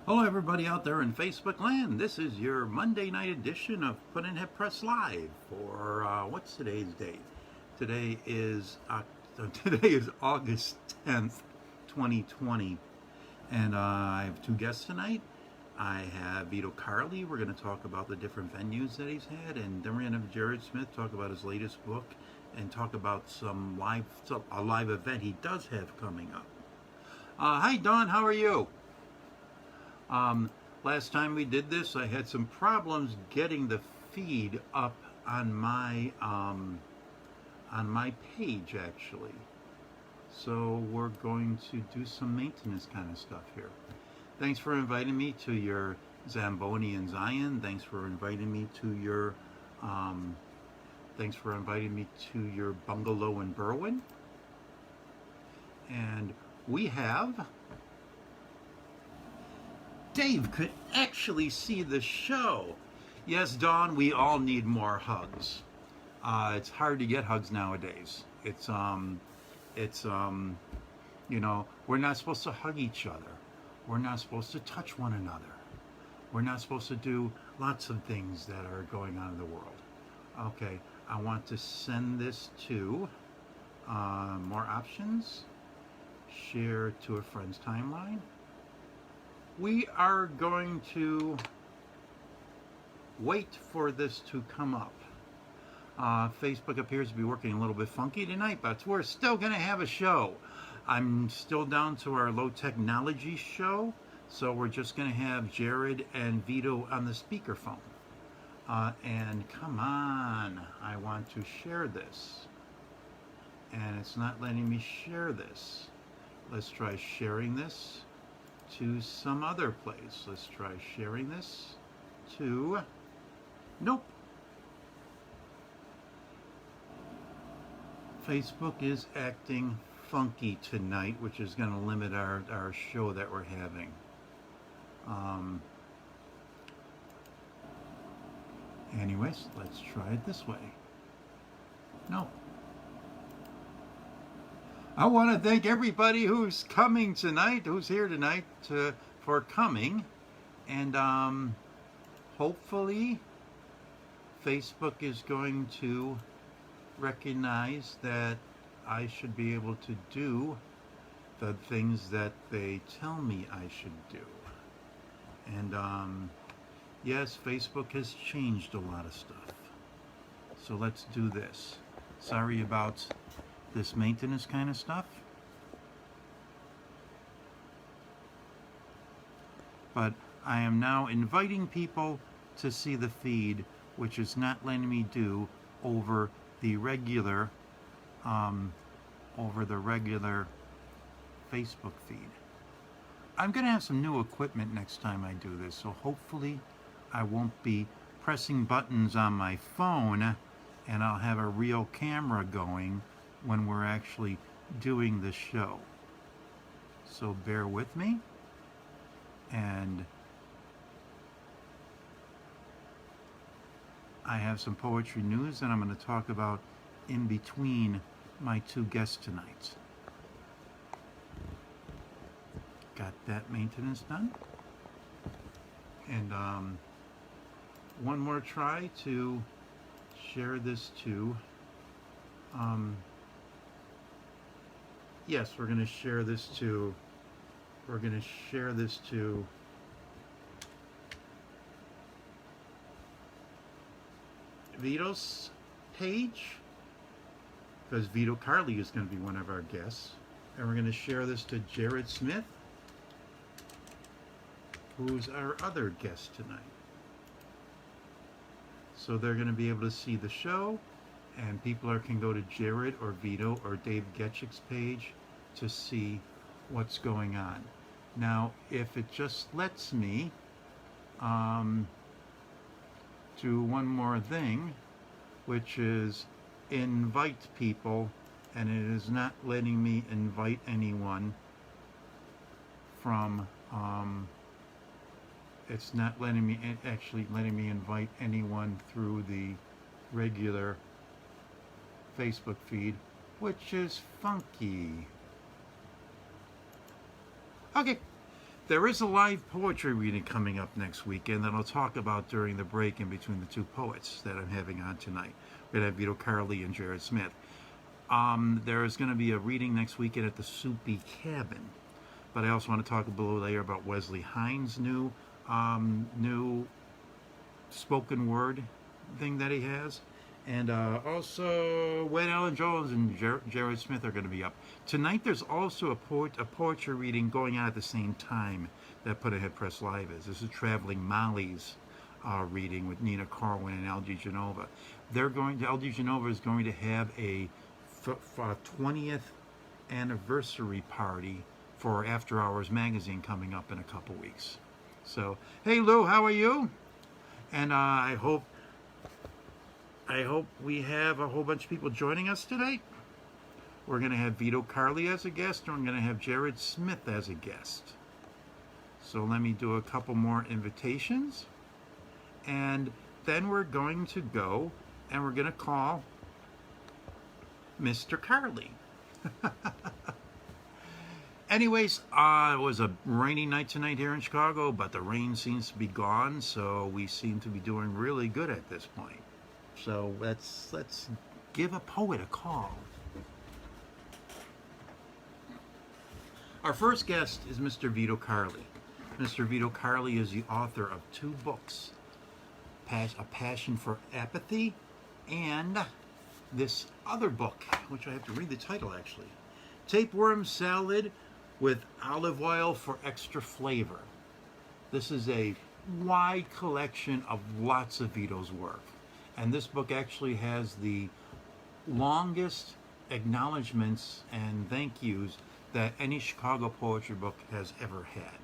Hello, everybody out there in Facebook land. This is your Monday night edition of Puddin'head Press Live for what's today's date? Today is August 10th, 2020, and I have two guests tonight. I have Vito Carli. We're going to talk about the different venues that he's had, and then we're going to have Jared Smith talk about his latest book and talk about a live event he does have coming up. Hi, Dawn. How are you? Last time we did this, I had some problems getting the feed up on my page actually. So we're going to do some maintenance kind of stuff here. Thanks for inviting me to your Zamboni in Zion. Thanks for inviting me to your bungalow in Berwyn. And we have Dave could actually see the show. Yes, Dawn, we all need more hugs. It's hard to get hugs nowadays. We're not supposed to hug each other. We're not supposed to touch one another. We're not supposed to do lots of things that are going on in the world. Okay, I want to send this to more options. Share to a friend's timeline. We are going to wait for this to come up. Facebook appears to be working a little bit funky tonight, but we're still going to have a show. I'm still down to our low technology show, so we're just going to have Jared and Vito on the speakerphone. And come on, I want to share this. And it's not letting me share this. Let's try sharing this to some other place. Let's try sharing this to... Nope. Facebook is acting funky tonight, which is going to limit our show that we're having. Anyways, let's try it this way. No. I want to thank everybody who's coming tonight, who's here tonight for coming. And hopefully Facebook is going to recognize that I should be able to do the things that they tell me I should do. And yes, Facebook has changed a lot of stuff. So let's do this. Sorry about this maintenance kind of stuff. But I am now inviting people to see the feed, which is not letting me do over the regular Facebook feed. I'm going to have some new equipment next time I do this, so hopefully I won't be pressing buttons on my phone, and I'll have a real camera going when we're actually doing the show. So bear with me, and I have some poetry news that I'm going to talk about in between my two guests tonight. Got that maintenance done. And one more try to share this to yes, we're going to share this to Vito's page, because Vito Carli is going to be one of our guests, and we're going to share this to Jared Smith, who's our other guest tonight. So they're going to be able to see the show, and people can go to Jared or Vito or Dave Getchick's page to see what's going on. Now, if it just lets me do one more thing, which is invite people, and it is not letting me invite anyone from it's not letting me invite anyone through the regular Facebook feed, which is funky. Okay, There is a live poetry reading coming up next weekend that I'll talk about during the break in between the two poets that I'm having on tonight. We're going to have Vito, Carli, and Jared Smith. There is going to be a reading next weekend at the Soupy Cabin. But I also want to talk a little later about Wesley Hines' new spoken word thing that he has. And also, Wayne Allen Jones and Jared Smith are going to be up. Tonight there's also a poetry reading going on at the same time that Puddin'head Press Live is. This is Traveling Molly's reading with Nina Corwin and LG Genova. LG Genova is going to have a 20th anniversary party for After Hours magazine coming up in a couple weeks. So, hey Lou, how are you? And I hope we have a whole bunch of people joining us tonight. We're going to have Vito, Carli as a guest, and we're going to have Jared Smith as a guest. So let me do a couple more invitations. And then we're going to go and we're going to call Mr. Carli. Anyways, it was a rainy night tonight here in Chicago, but the rain seems to be gone, so we seem to be doing really good at this point. So let's give a poet a call. Our first guest is Mr. Vito Carli. Mr. Vito Carli is the author of 2 books, A Passion for Apathy, and this other book, which I have to read the title actually, Tapeworm Salad with Olive Oil for Extra Flavor. This is a wide collection of lots of Vito's work. And this book actually has the longest acknowledgments and thank yous that any Chicago poetry book has ever had.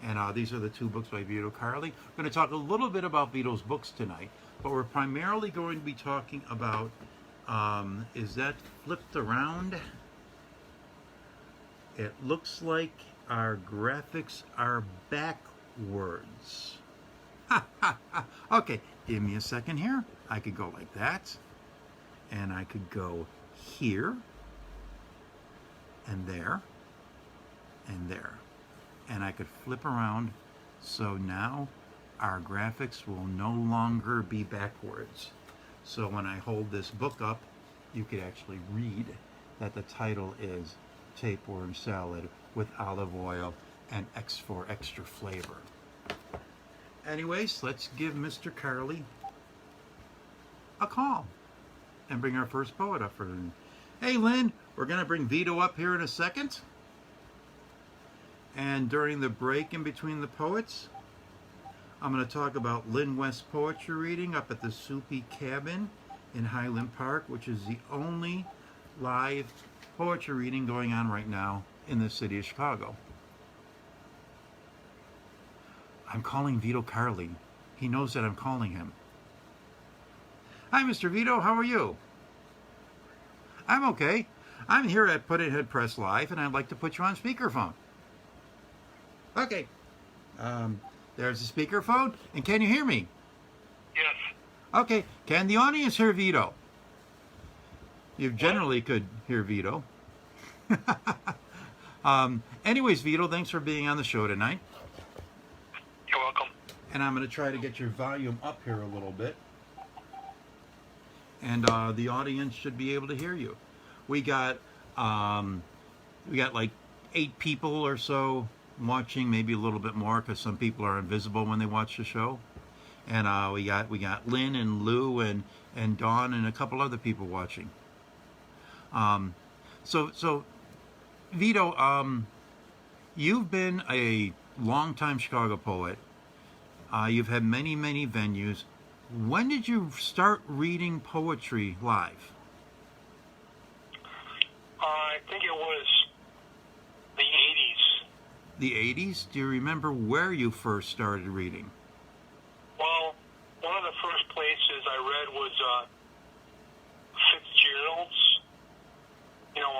And these are the 2 books by Vito Carli. We're going to talk a little bit about Vito's books tonight, but we're primarily going to be talking about, is that flipped around? It looks like our graphics are backwards. Okay, give me a second here. I could go like that, and I could go here, and there, and there. And I could flip around, so now our graphics will no longer be backwards. So when I hold this book up, you could actually read that the title is Tapeworm Salad with Olive Oil and X for Extra Flavor. Anyways, let's give Mr. Carli a call and bring our first poet up for him. Hey Lynn, we're going to bring Vito up here in a second. And during the break in between the poets, I'm going to talk about Lynn West poetry reading up at the Soupy Cabin in Highland Park, which is the only live poetry reading going on right now in the city of Chicago. I'm calling Vito Carli. He knows that I'm calling him. Hi, Mr. Vito. How are you? I'm okay. I'm here at Puddin'head Press Live, and I'd like to put you on speakerphone. Okay. There's the speakerphone. And can you hear me? Yes. Okay. Can the audience hear Vito? You generally could hear Vito. Anyways, Vito, thanks for being on the show tonight. You're welcome. And I'm going to try to get your volume up here a little bit. And the audience should be able to hear you. We got like 8 people or so watching, maybe a little bit more, because some people are invisible when they watch the show. And we got Lynn and Lou and Dawn and a couple other people watching. So Vito, you've been a longtime Chicago poet. You've had many venues. When did you start reading poetry live? I think it was the 80s. The 80s? Do you remember where you first started reading? Well, one of the first places I read was Fitzgerald's. You know,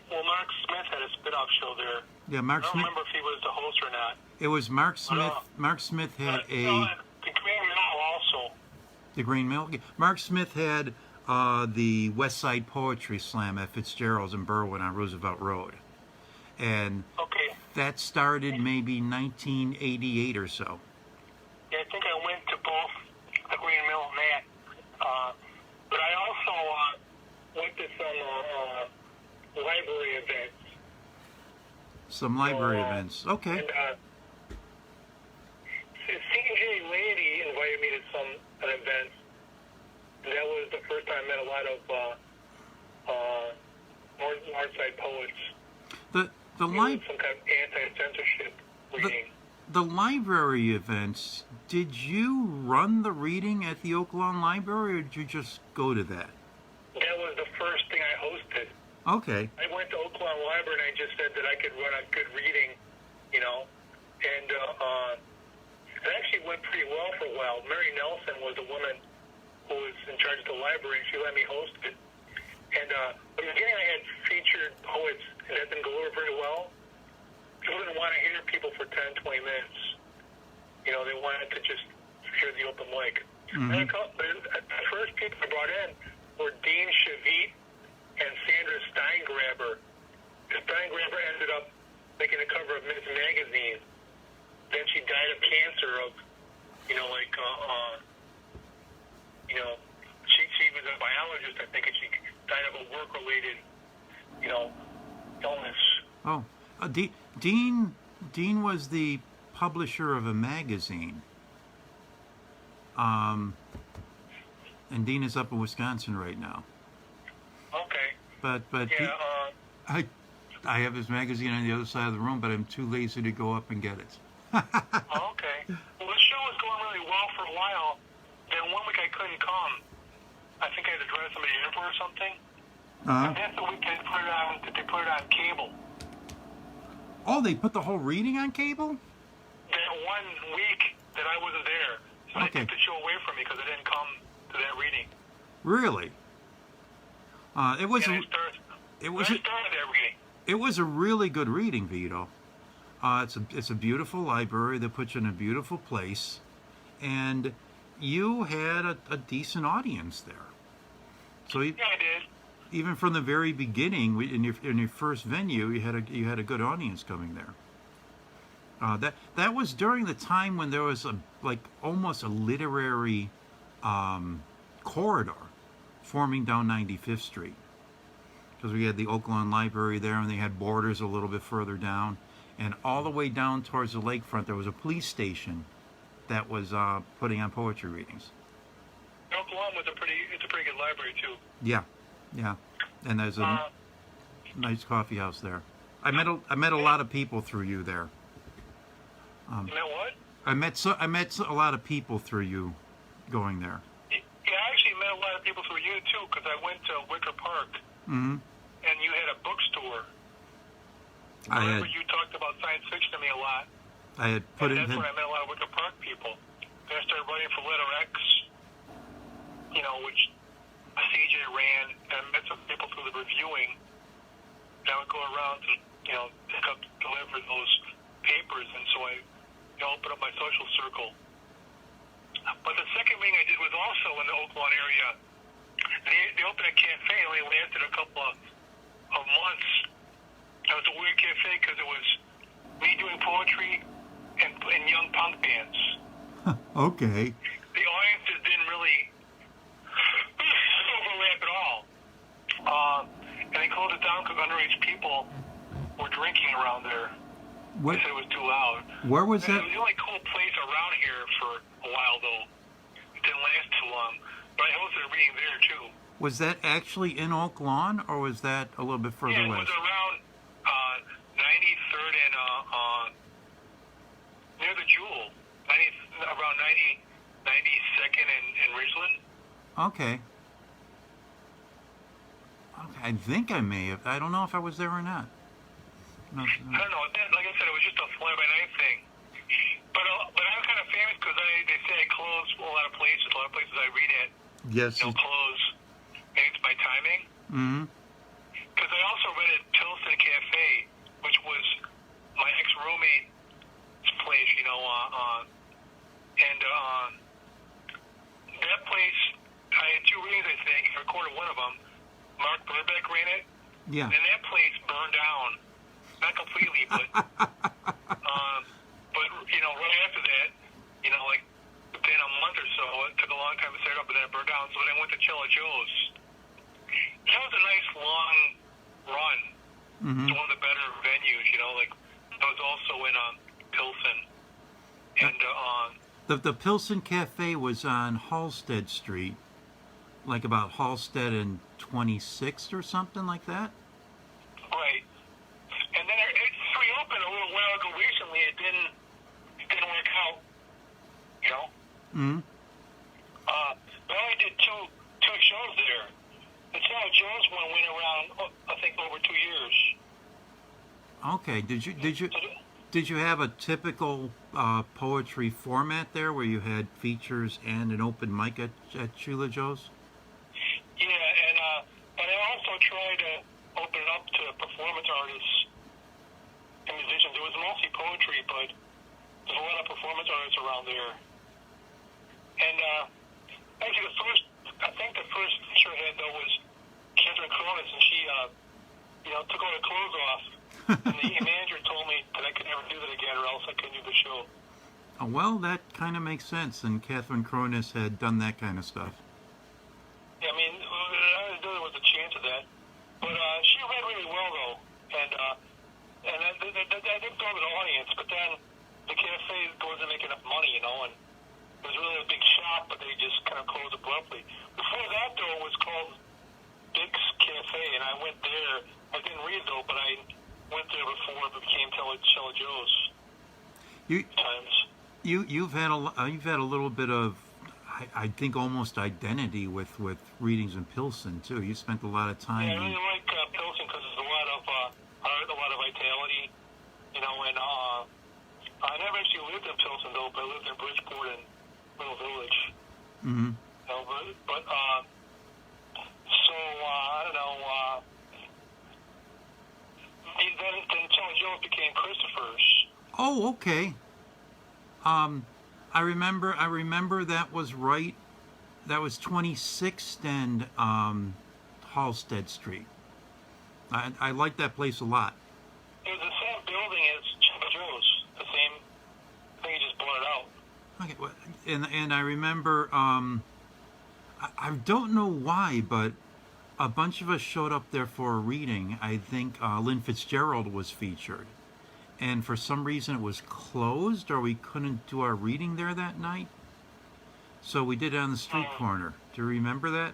well, Mark Smith had a spit-off show there. Yeah, Mark Smith. I don't remember if he was the host or not. It was Mark Smith. Mark Smith had the Green Mill also. The Green Mill. Mark Smith had the West Side Poetry Slam at Fitzgerald's in Berwyn on Roosevelt Road, and Okay. that started maybe 1988 or so. Yeah, I think I went to both the Green Mill and that. But I also went to some library events. Some library events. Okay. And C.J. Lady invited me to an event. And that was the first time I met a lot of Northside poets. The Some kind of anti-censorship reading. The library events, did you run the reading at the Oak Lawn Library, or did you just go to that? That was the first thing I hosted. Okay. I went to Oak Lawn Library and I just said that I could run a good reading, and it actually went pretty well for a while. Mary Nelson was the woman who was in charge of the library, and she let me host it. And in the beginning I had featured poets, and that didn't go over very well. People didn't want to hear people for 10, 20 minutes. They wanted to just hear the open mic. Mm-hmm. And the first people I brought in were Dean Shavit and Sandra Steingraber. Steingraber ended up making the cover of Ms. Magazine. Then she died of cancer she was a biologist, I think, and she died of a work-related, illness. Oh, Dean was the publisher of a magazine. And Dean is up in Wisconsin right now. Okay. But Yeah. I have his magazine on the other side of the room, but I'm too lazy to go up and get it. Okay. Well, the show was going really well for a while. Then one week I couldn't come. I think I had to drive somebody to the airport or something. And that's the week they put it on cable. Oh, they put the whole reading on cable? That one week that I wasn't there. So they took the show away from me because I didn't come to that reading. Really? It was I started that reading. It was a really good reading, Vito. It's a beautiful library that puts you in a beautiful place, and you had a decent audience there. So Yeah, I did. Even from the very beginning, in your first venue, you had a good audience coming there. That was during the time when there was almost a literary corridor forming down 95th Street, because we had the Oak Lawn Library there, and they had Borders a little bit further down, and all the way down towards the lakefront there was a police station that was putting on poetry readings. Oak Lawn was a pretty good library too. Yeah, and there's a nice coffee house there. I met a lot of people through you there. You met what? I met a lot of people through you going there. Yeah, I actually met a lot of people through you too, because I went to Wicker Park, Mm-hmm. and you had a bookstore. You talked about science fiction to me a lot. I had put That's where I met a lot of Wicker Park people. Then I started writing for Letter X, which CJ ran, and I met some people through the reviewing. And I would go around to, deliver those papers, and so I opened up my social circle. But the second reading I did was also in the Oak Lawn area. They opened a cafe, and only lasted a couple of months. It was a weird cafe because it was me doing poetry and young punk bands. Okay. The audiences didn't really overlap at all. And they closed it down because underage people were drinking around there. They said it was too loud. Where was that? It was the only cool place around here for a while, though. It didn't last too long. But I hosted a reading there, too. Was that actually in Oak Lawn, or was that a little bit further west? Yeah, it was around 93rd and near the Jewel. Around 92nd and Ridgeland. Okay. I think I may have. I don't know if I was there or not. No. I don't know. Like I said, it was just a fly-by-night thing. But I'm kind of famous because they say I close a lot of places. A lot of places I read at, Yes. close. Maybe it's my timing. Mm-hmm. Because I also read at Pilsen Cafe, which was my ex-roommate's place, and that place, I had two readings, I think. I recorded one of them. Mark Burbeck ran it. Yeah. And then that place burned down. not completely, but right after that, like within a month or so, it took a long time to set up, and then it burned down. So then I went to Cello Joe's. That was a nice long run. Mm-hmm. It's one of the better venues, like that was also in Pilsen, and the Pilsen Cafe was on Halsted Street, like about Halsted and 26th or something like that. Right. And then it's reopened a little while ago recently. It didn't work out, Mm-hmm. But I only did two shows there. The Cello Joe's one went around, I think, over 2 years. Okay. Did you have a typical poetry format there, where you had features and an open mic at Sheila Joe's? Yeah, and but I also tried to open it up to performance artists and musicians. It was mostly poetry, but there's a lot of performance artists around there. And actually, I think the first feature I had though was Catherine Cronus, and she, took all her clothes off. And the manager told me that I could never do that again, or else I couldn't do the show. Oh, well, that kind of makes sense. And Catherine Cronus had done that kind of stuff. Yeah, I mean, I didn't know there was a chance of that. But she read really well, though. And I did build an audience, but then the cafe wasn't making enough money, and it was really a big shop, but they just kind of closed abruptly. Before that, though, it was called Dick's Cafe, and I went there. I didn't read, though, but I went there before it became Cello Joe's. You've had a little bit of, I think, almost identity with readings in Pilsen too. You spent a lot of time. Yeah, I really like Pilsen because there's a lot of art, a lot of vitality, and I never actually lived in Pilsen though, but I lived in Bridgeport and Little Village. Mm-hmm. But I don't know. Then Cello Joe's became Christopher's. Oh, okay. I remember that was right. That was 26th and Halsted Street. I like that place a lot. It was the same building as Cello Joe's. The same thing. You just bought it out. Okay, well, and I remember. I don't know why, but a bunch of us showed up there for a reading. I think Lynn Fitzgerald was featured. And for some reason it was closed, or we couldn't do our reading there that night. So we did it on the street corner. Do you remember that?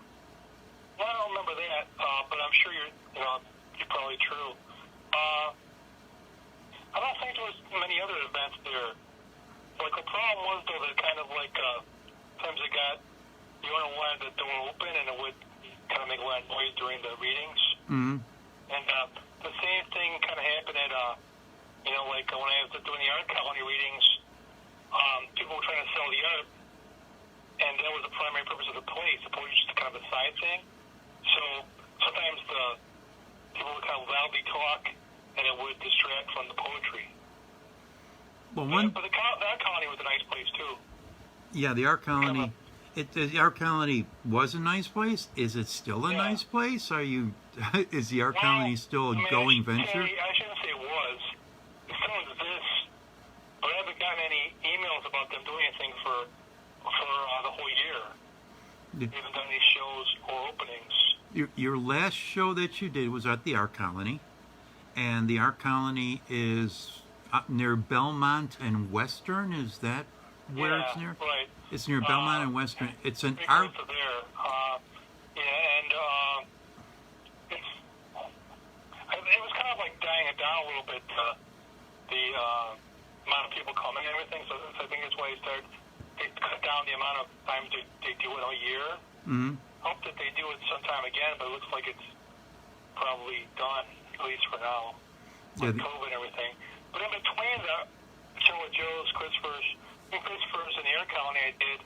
Well, I don't remember that, but I'm sure you're probably true. I don't think there was many other events there. Like the problem was though that kind of like times it got you wanted the door open and it would kind of make a lot of noise during the readings. Mm-hmm. And the same thing kind of happened at like when I was doing the art colony readings, people were trying to sell the art, and that was the primary purpose of the place. The poetry was just kind of a side thing. So sometimes the people would kind of loudly talk, and it would distract from the poetry. Well, but the art colony was a nice place too. Yeah, the art colony. The art colony was a nice place. Is it still a nice place? Is the art colony still a going venture? I shouldn't say it was. It still exists, but I haven't gotten any emails about them doing anything for the whole year. They haven't done any shows or openings. Your last show that you did was at the art colony, and the art colony is up near Belmont and Western. Is that where it's near? Right. It's near Belmont and Western. It's an There. art. It was kind of like dying it down a little bit. The amount of people coming and everything. So I think that's why they cut down the amount of times they do it a year. Mm-hmm. Hope that they do it sometime again, but it looks like it's probably done, at least for now, with COVID and everything. But in between the Cello Joe's, Christopher's, and the Air Colony, I did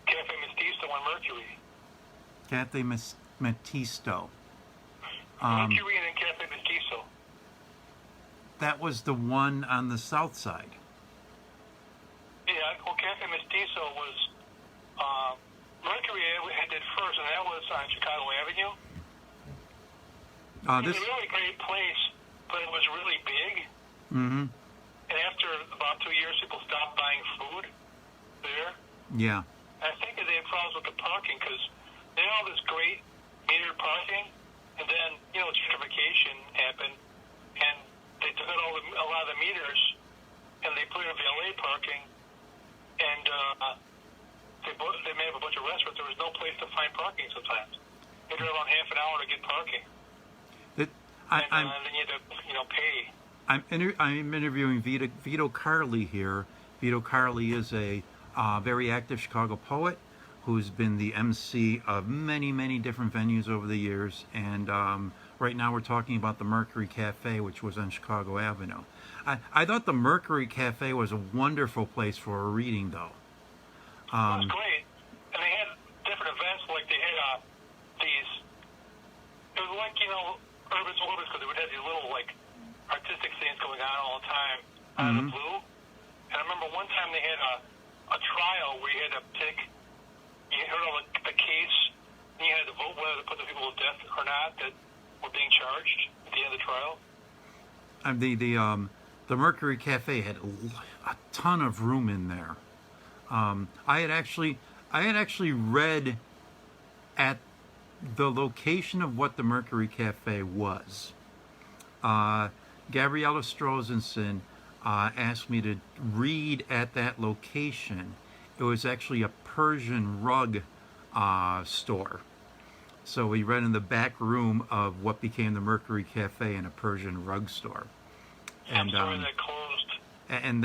Cafe Mestizo on Mercury. Cafe Mestizo. Mercury and then Cafe Mestizo. That was the one on the south side. Yeah, well, Cafe Mestizo was Mercury I did first, and that was on Chicago Avenue. It was a really great place, but it was really big. Mm-hmm. And after about 2 years, people stopped buying food there. Yeah. And I think that they had problems with the parking because they had all this great metered parking, and then, gentrification happened, and they took out a lot of the meters, and they put in valet parking, and they made up a bunch of restaurants. There was no place to find parking sometimes. You drove around half an hour to get parking. And then you had to, pay. I'm interviewing Vito Carli here. Vito Carli is a very active Chicago poet who's been the MC of many, many different venues over the years. And right now we're talking about the Mercury Cafe, which was on Chicago Avenue. I thought the Mercury Cafe was a wonderful place for a reading, though. It was great. And they had different events, like they had these, it was like, urban movies, because they would have these little, artistic things going on all the time out of the blue. And I remember one time they had a trial where you had to pick, you heard all the case, and you had to vote whether to put the people to death or not that were being charged at the end of the trial. The Mercury Cafe had a ton of room in there. I had actually read at the location of what the Mercury Cafe was. Gabriella Strozenson asked me to read at that location. It was actually a Persian rug store. So we read in the back room of what became the Mercury Cafe in a Persian rug store. I'm sorry they closed. And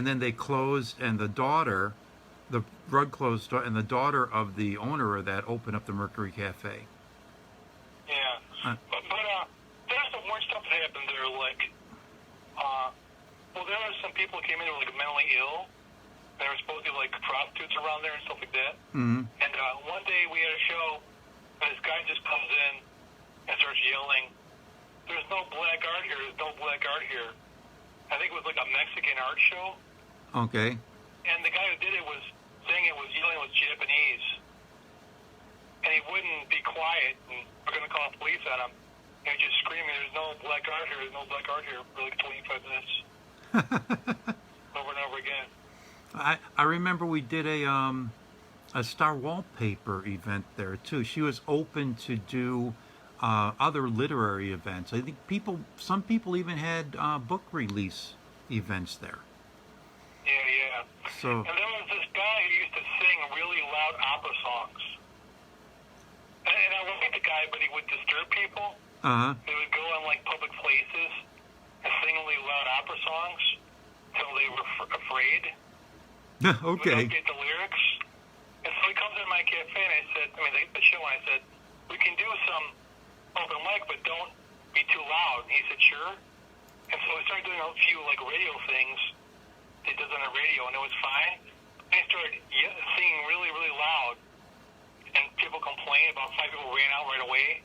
then they closed, and the rug closed store, and the daughter of the owner of that opened up the Mercury Cafe. Yeah. But there's some weird stuff that happened there, there were some people who came in who were, mentally ill. There were supposed to be, prostitutes around there and stuff like that. Mm-hmm. And one day we had a show, and this guy just comes in and starts yelling, "There's no black art here, there's no black art here." I think it was a Mexican art show. Okay. And the guy who did it was saying it was yelling was Japanese. And he wouldn't be quiet, and we're going to call the police on him. And he was just screaming, "There's no black art here, there's no black art here," for 25 minutes. Over and over again. I remember we did a Star Wallpaper event there too. She was open to do other literary events. I think some people even had book release events there. Yeah. So. And there was this guy who used to sing really loud opera songs. And I liked the guy, but he would disturb people. Uh-huh. He would go on public places and sing really loud opera songs until they were afraid. Okay. We don't get the lyrics. And so he comes in my cafe, and the show, and I said, "We can do some open mic, but don't be too loud." And he said, "Sure." And so we started doing a few radio things he does on the radio, and it was fine. And he started singing really, really loud, and people complained. About 5 people ran out right away.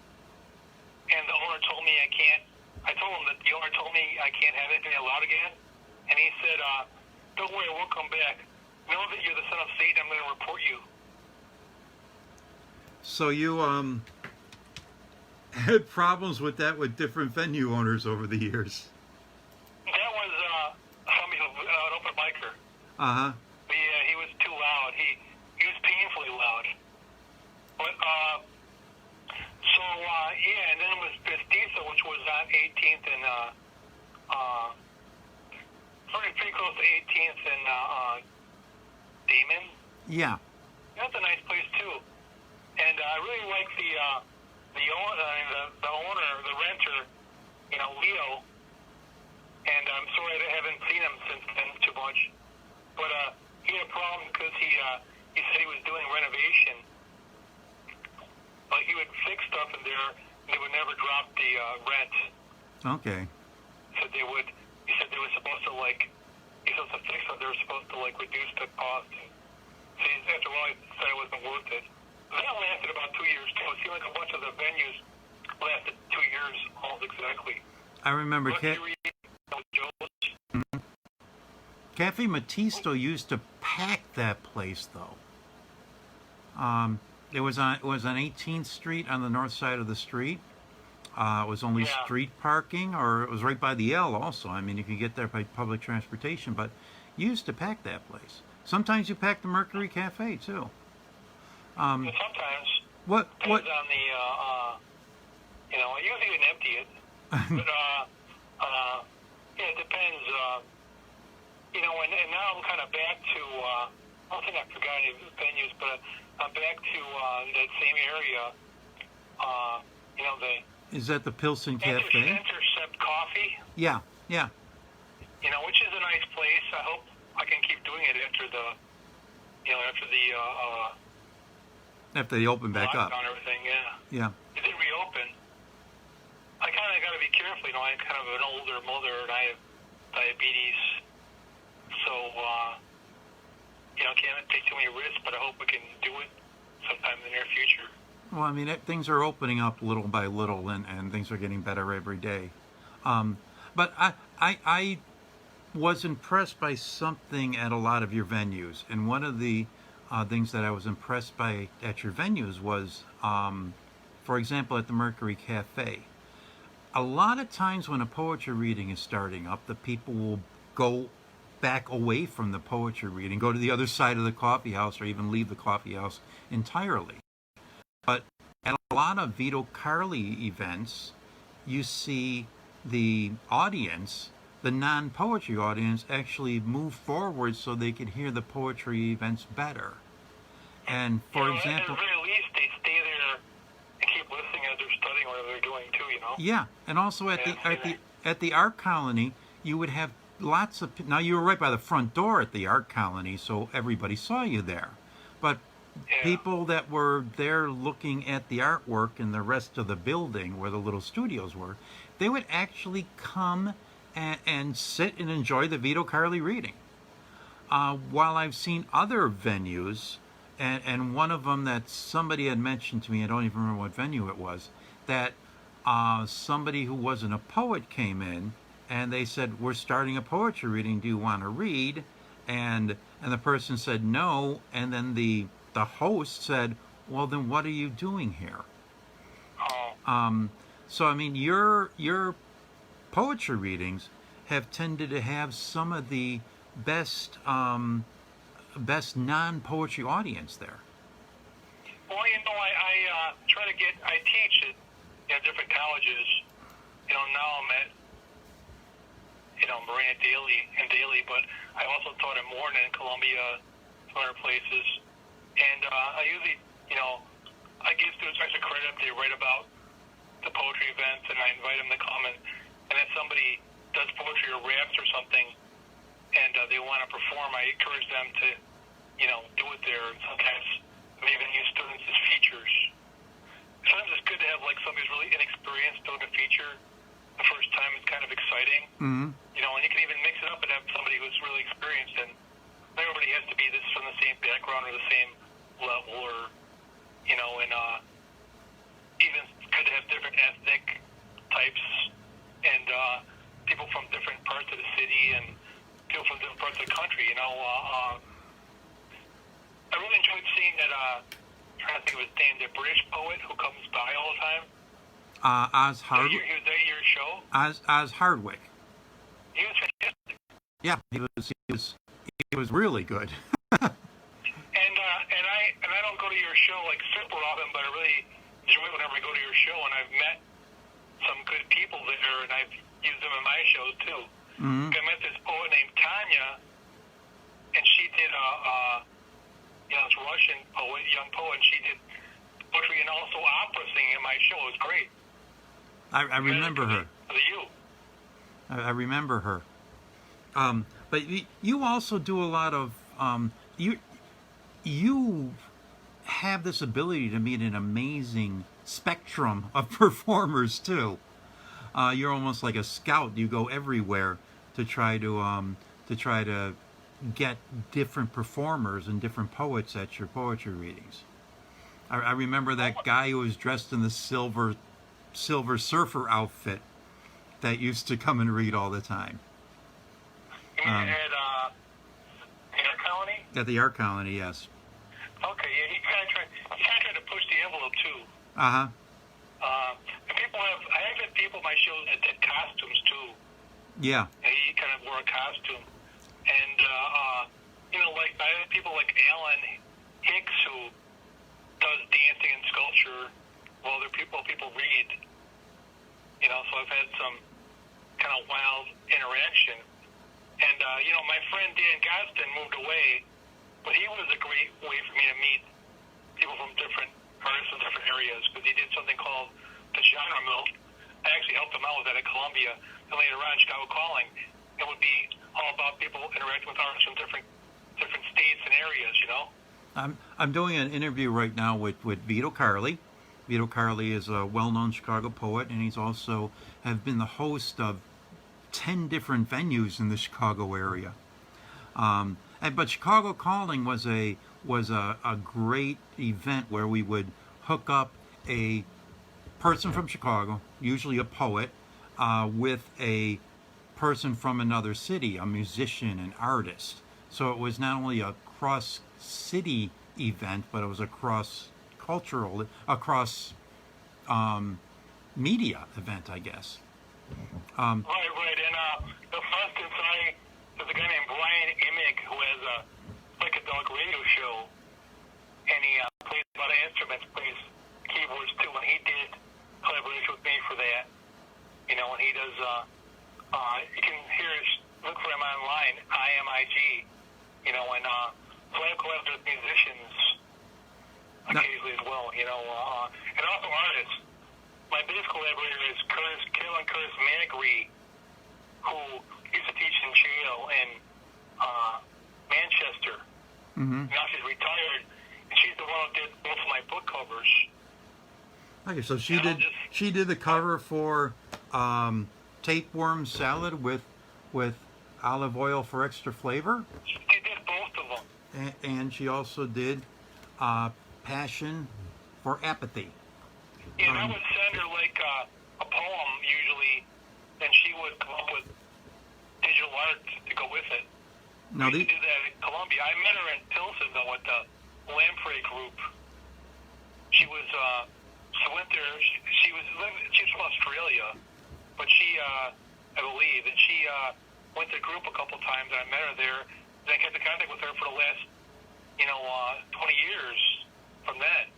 And the owner told me I told him that the owner told me I can't have anything loud again. And he said, "Don't worry, we'll come back. Know that you're the son of Satan, I'm going to report you." So you had problems with that with different venue owners over the years. That was somebody an open micer. Uh-huh. Yeah, he was too loud. He was painfully loud. But and then it was Vista, which was on 18th and pretty close to 18th and Damon. Yeah. That's a nice place too. And I really like the owner, the renter, Leo. And I'm sorry I haven't seen him since then too much. But he had a problem because he said he was doing renovation. But he would fix stuff in there, and they would never drop the rent. Okay. He said they were supposed to fix it. They were supposed to reduce the cost. So after a while, he said it wasn't worth it. That lasted about 2 years too. It seemed like a bunch of the venues lasted 2 years almost exactly. I remember Cafe Matisto used to pack that place though. It was on 18th Street on the north side of the street. It was only Yeah. street parking, or it was right by the L also. I mean, you could get there by public transportation, but you used to pack that place. Sometimes you pack the Mercury Cafe, too. And sometimes What, depends on the, I usually didn't empty it, but, yeah, it depends, and now I'm kind of back to, I don't think I forgot any venues, but I'm back to, that same area, the is that the Pilsen Cafe? Intercept Coffee, Yeah, yeah. Which is a nice place. I hope I can keep doing it after After they open back up. lockdown and everything, yeah. Yeah. It did reopen. I kind of got to be careful, I'm kind of an older mother and I have diabetes, so, can't take too many risks, but I hope we can do it sometime in the near future. Well, I mean, things are opening up little by little, and things are getting better every day. But I was impressed by something at a lot of your venues, and one of the things that I was impressed by at your venues was, for example, at the Mercury Cafe. A lot of times when a poetry reading is starting up, the people will go back away from the poetry reading, go to the other side of the coffee house, or even leave the coffee house entirely. But at a lot of Vito Carli events, you see the audience, the non-poetry audience, actually move forward so they can hear the poetry events better. And for example, at the very least, they stay there and keep listening as they're studying whatever they're doing too. Yeah, and also at the art colony, you would have lots of. Now you were right by the front door at the art colony, so everybody saw you there. But people that were there looking at the artwork in the rest of the building where the little studios were, they would actually come and sit and enjoy the Vito Carli reading. While I've seen other venues, and one of them that somebody had mentioned to me, I don't even remember what venue it was, that somebody who wasn't a poet came in and they said, "We're starting a poetry reading. Do you want to read?" And the person said no, and then the host said, "Well, then what are you doing here?" So I mean, your poetry readings have tended to have some of the best non-poetry audience there. Well, I try to I teach at different colleges. Now I'm at Marina Daly, but I also taught at Morton and Columbia, some other places. And I usually, I give students extra credit if they write about the poetry events, and I invite them to come. And if somebody does poetry or raps or something, and they want to perform, I encourage them to, do it there. And sometimes I even use students as features. Sometimes it's good to have somebody who's really inexperienced doing a feature. The first time is kind of exciting. Mm-hmm. And you can even mix it up and have somebody who's really experienced. And everybody has to be from the same background or the same level, or and even good to have different ethnic types and people from different parts of the city and people from different parts of the country. I really enjoyed seeing that. Trying to think of his name, the British poet who comes by all the time. Oz Hardwick. Was that your show? Oz Hardwick. He was fantastic. Yeah, he was really good. And I don't go to your show super often, but I really enjoy whenever I go to your show, and I've met some good people there, and I've used them in my shows too. Mm-hmm. I met this poet named Tanya, and she did this Russian poet, young poet, and she did poetry and also opera singing in my show. It was great. I remember her. You. I remember her. But you also do a lot of you have this ability to meet an amazing spectrum of performers too. You're almost like a scout. You go everywhere to try to get different performers and different poets at your poetry readings. I remember that guy who was dressed in the silver surfer outfit that used to come and read all the time. At Art Colony? At the art colony, yes. Okay, yeah, he kind of tried to push the envelope too. Uh-huh. And I costumes too. Yeah. And he kind of wore a costume. And, like I have people like Alan Hicks who does dancing and sculpture while people read. So I've had some kind of wild interaction. And, my friend Dan Gostin moved away, but he was a great way for me to meet people from different artists in different areas, because he did something called the Genre Mill. I actually helped him out with that at Columbia, and later on Chicago Calling. It would be all about people interacting with artists from different states and areas, I'm doing an interview right now with Vito Carli. Vito Carli is a well-known Chicago poet, and he's also have been the host of 10 different venues in the Chicago area. But Chicago Calling was a great event where we would hook up a person from Chicago, usually a poet, with a person from another city, a musician, an artist. So it was not only a cross-city event, but it was a cross-cultural, media event, I guess. Right. And the first is there's a guy named Brian Imig who has a psychedelic radio show, and he plays a lot of instruments, plays keyboards too, and he did collaboration with me for that. And he does, you can look for him online, IMIG, and so I collaborate with musicians occasionally as well, and also artists. My biggest collaborator is Carolyn Curtis Manigre, who used to teach in jail in Manchester. Mm-hmm. Now she's retired, and she's the one who did both of my book covers. Okay, so she did the cover for Tapeworm Salad with olive oil for extra flavor. She did both of them. And she also did Passion for Apathy. Yeah, and I would send her like a poem usually, and she would come up with digital art to go with it. Now we did that at Columbia. I met her in Pilsen though at the Lamprey group. She was she went there. She's from Australia, but she I believe, and she went to the group a couple times, and I met her there. And I kept in contact with her for the last 20 years from then.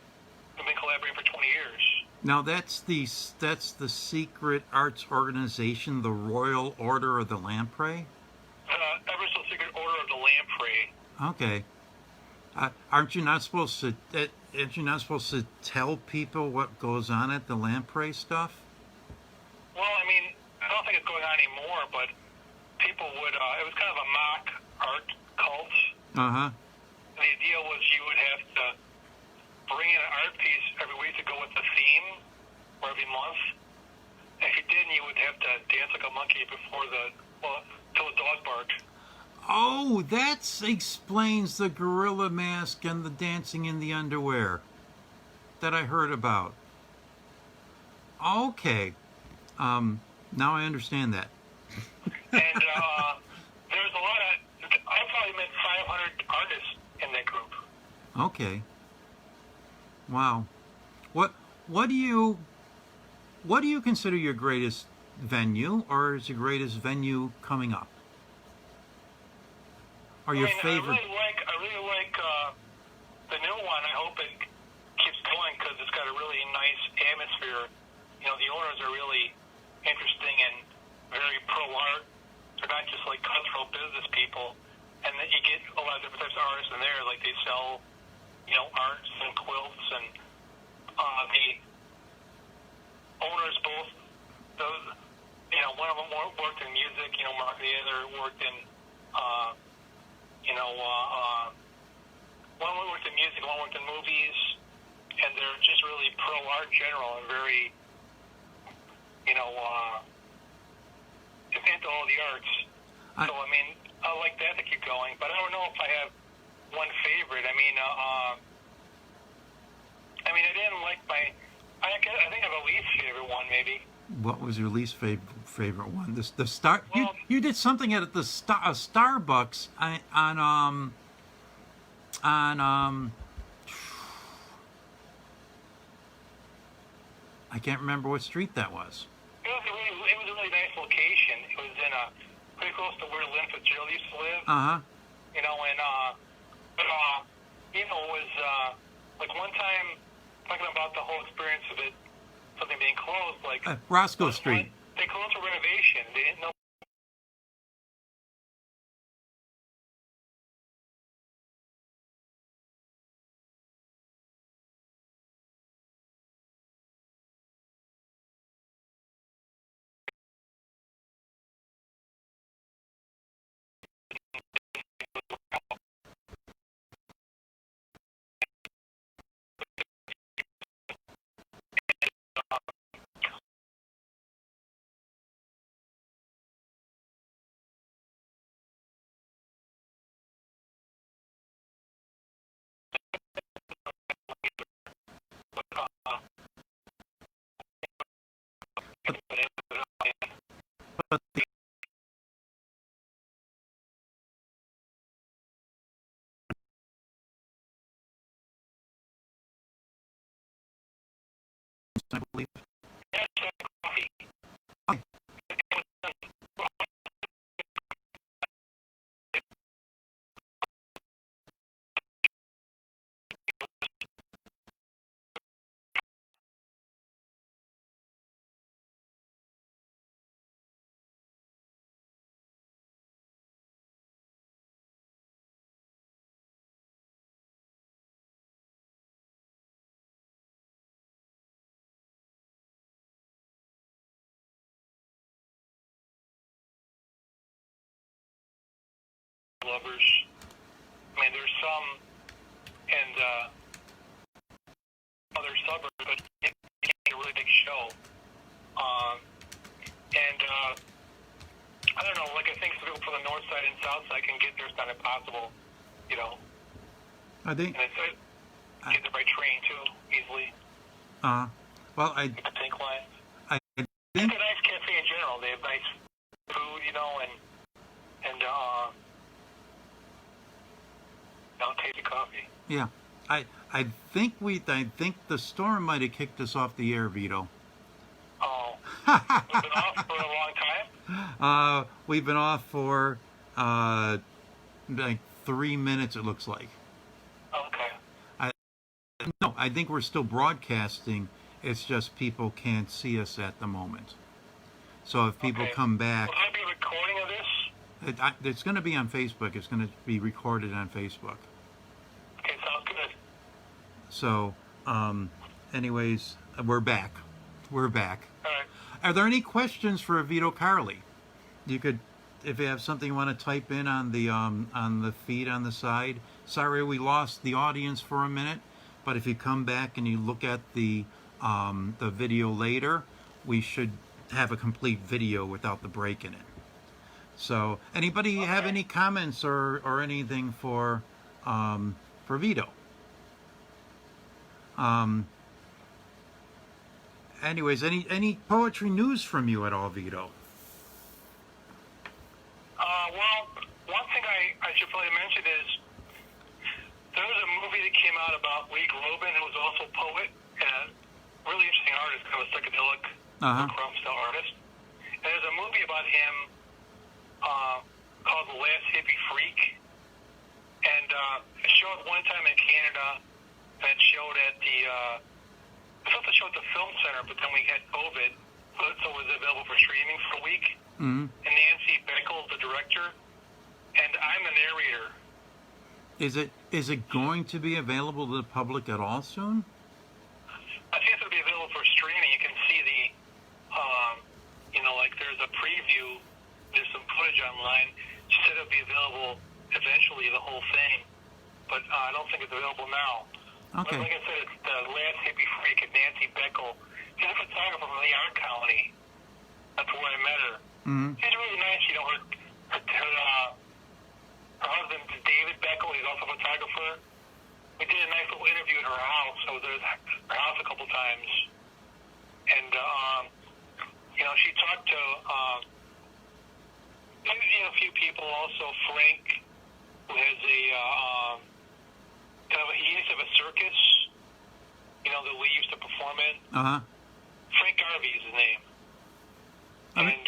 We've been collaborating for 20 years. Now that's the secret arts organization, the Royal Order of the Lamprey. Ever so secret Order of the Lamprey. Okay. Aren't you not supposed to tell people what goes on at the Lamprey stuff? Well, I don't think it's going on anymore, but people would. It was kind of a mock art cult. Uh-huh. The idea was you would have to bring in an art piece every week to go with the theme, or every month. And if you didn't, you would have to dance like a monkey till the dog barked. Oh, that explains the gorilla mask and the dancing in the underwear that I heard about. Okay. Now I understand that. And there's a lot of, I probably met 500 artists in that group. Okay. Wow. What do you consider your greatest venue, or is your greatest venue coming up? Or your favorite? I really like the new one. I hope it keeps going because it's got a really nice atmosphere. The owners are really interesting and very pro-art. They're not just like cutthroat business people. And then you get a lot of different types of artists in there. Like they sell, arts and quilts, and the owners both, one of them worked in music, Mark, the other worked in, one worked in music, one worked in movies, and they're just really pro-art in general and very, into all the arts. So, I like that to keep going, but I don't know if I have one favorite. I didn't like I think I have a least favorite one, maybe. What was your least favorite one? The star. Well, you did something at the Starbucks on I can't remember what street that was. It was a really nice location. It was in pretty close to where Lynn Fitzgerald used to live. Uh-huh. You know, and it was like one time talking about the whole experience of it, something being closed, like Roscoe Street. They closed for renovation. They didn't know. I believe. Lovers. I mean, there's some in other suburbs, but it's a really big show. I don't know, like I think some people from the north side and south side can get there. It's not impossible, you know. I think. And it's get there by train too, easily. Well, I The Pink Line. think. It's a nice cafe in general. They have nice food, you know, and tasty coffee. Yeah, I think the storm might have kicked us off the air, Vito. Oh, we've been off for a long time. We've been off for like 3 minutes. It looks like. Okay. No, I think we're still broadcasting. It's just people can't see us at the moment. So if people come back, Will there be a recording of this? it's going to be on Facebook. It's going to be recorded on Facebook. Okay, sounds good. So, anyways, we're back. We're back. All right. Are there any questions for Vito Carli? You could, if you have something you want to type in on the feed on the side. Sorry, we lost the audience for a minute, but if you come back and you look at the video later, we should have a complete video without the break in it. So, anybody have any comments or anything for Vito? Anyways, any poetry news from you at all, Vito? Well, one thing I should probably mention is there was a movie that came out about Lee Globin, who was also a poet and a really interesting artist, kind of a psychedelic crumb style artist. And there's a movie about him called The Last Hippie Freak. And it showed one time in Canada, and it showed at the I thought the show at the Film Center, but then we had COVID, so it was available for streaming for a week. Mm-hmm. And Nancy Beckel, the director, and I'm the narrator. Is it going to be available to the public at all soon? I think it'll be available for streaming. You can see the, like there's a preview. There's some footage online. She said it'll be available eventually, the whole thing, but I don't think it's available now. Okay. But like I said, it's The Last Hippie Freak and Nancy Beckel. She's a photographer from the art colony. That's where I met her. Mm-hmm. She's really nice. You know, her husband, David Beckel, he's also a photographer. We did a nice little interview at her house. I was at her house a couple times. And, she talked to a few people also. Frank, who has he used to have a circus, that we used to perform in. Uh-huh. Frank Garvey is his name. I mean, And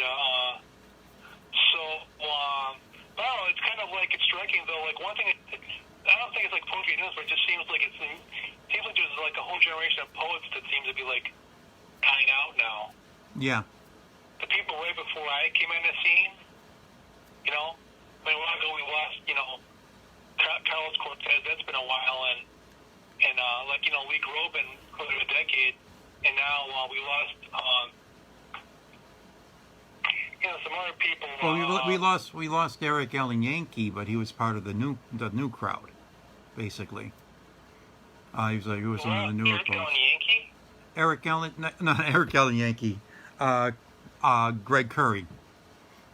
so, I don't know, it's kind of like, it's striking though, like one thing, I don't think it's like poetry news, but it just seems like there's like a whole generation of poets that seems to be like dying out now. yeah. The people right before I came in the scene, you know, I mean, a while ago we lost, you know, Carlos Cortez, that's been a while, and like, you know, Lee Groban, close to a decade, and now we lost, you know, some other people. Well, we lost Eric Allen Yankee, but he was part of the new crowd, basically. He was one of the newer Eric folks. Allen Yankee? Eric Allen, not Eric Allen Yankee. Greg Curry.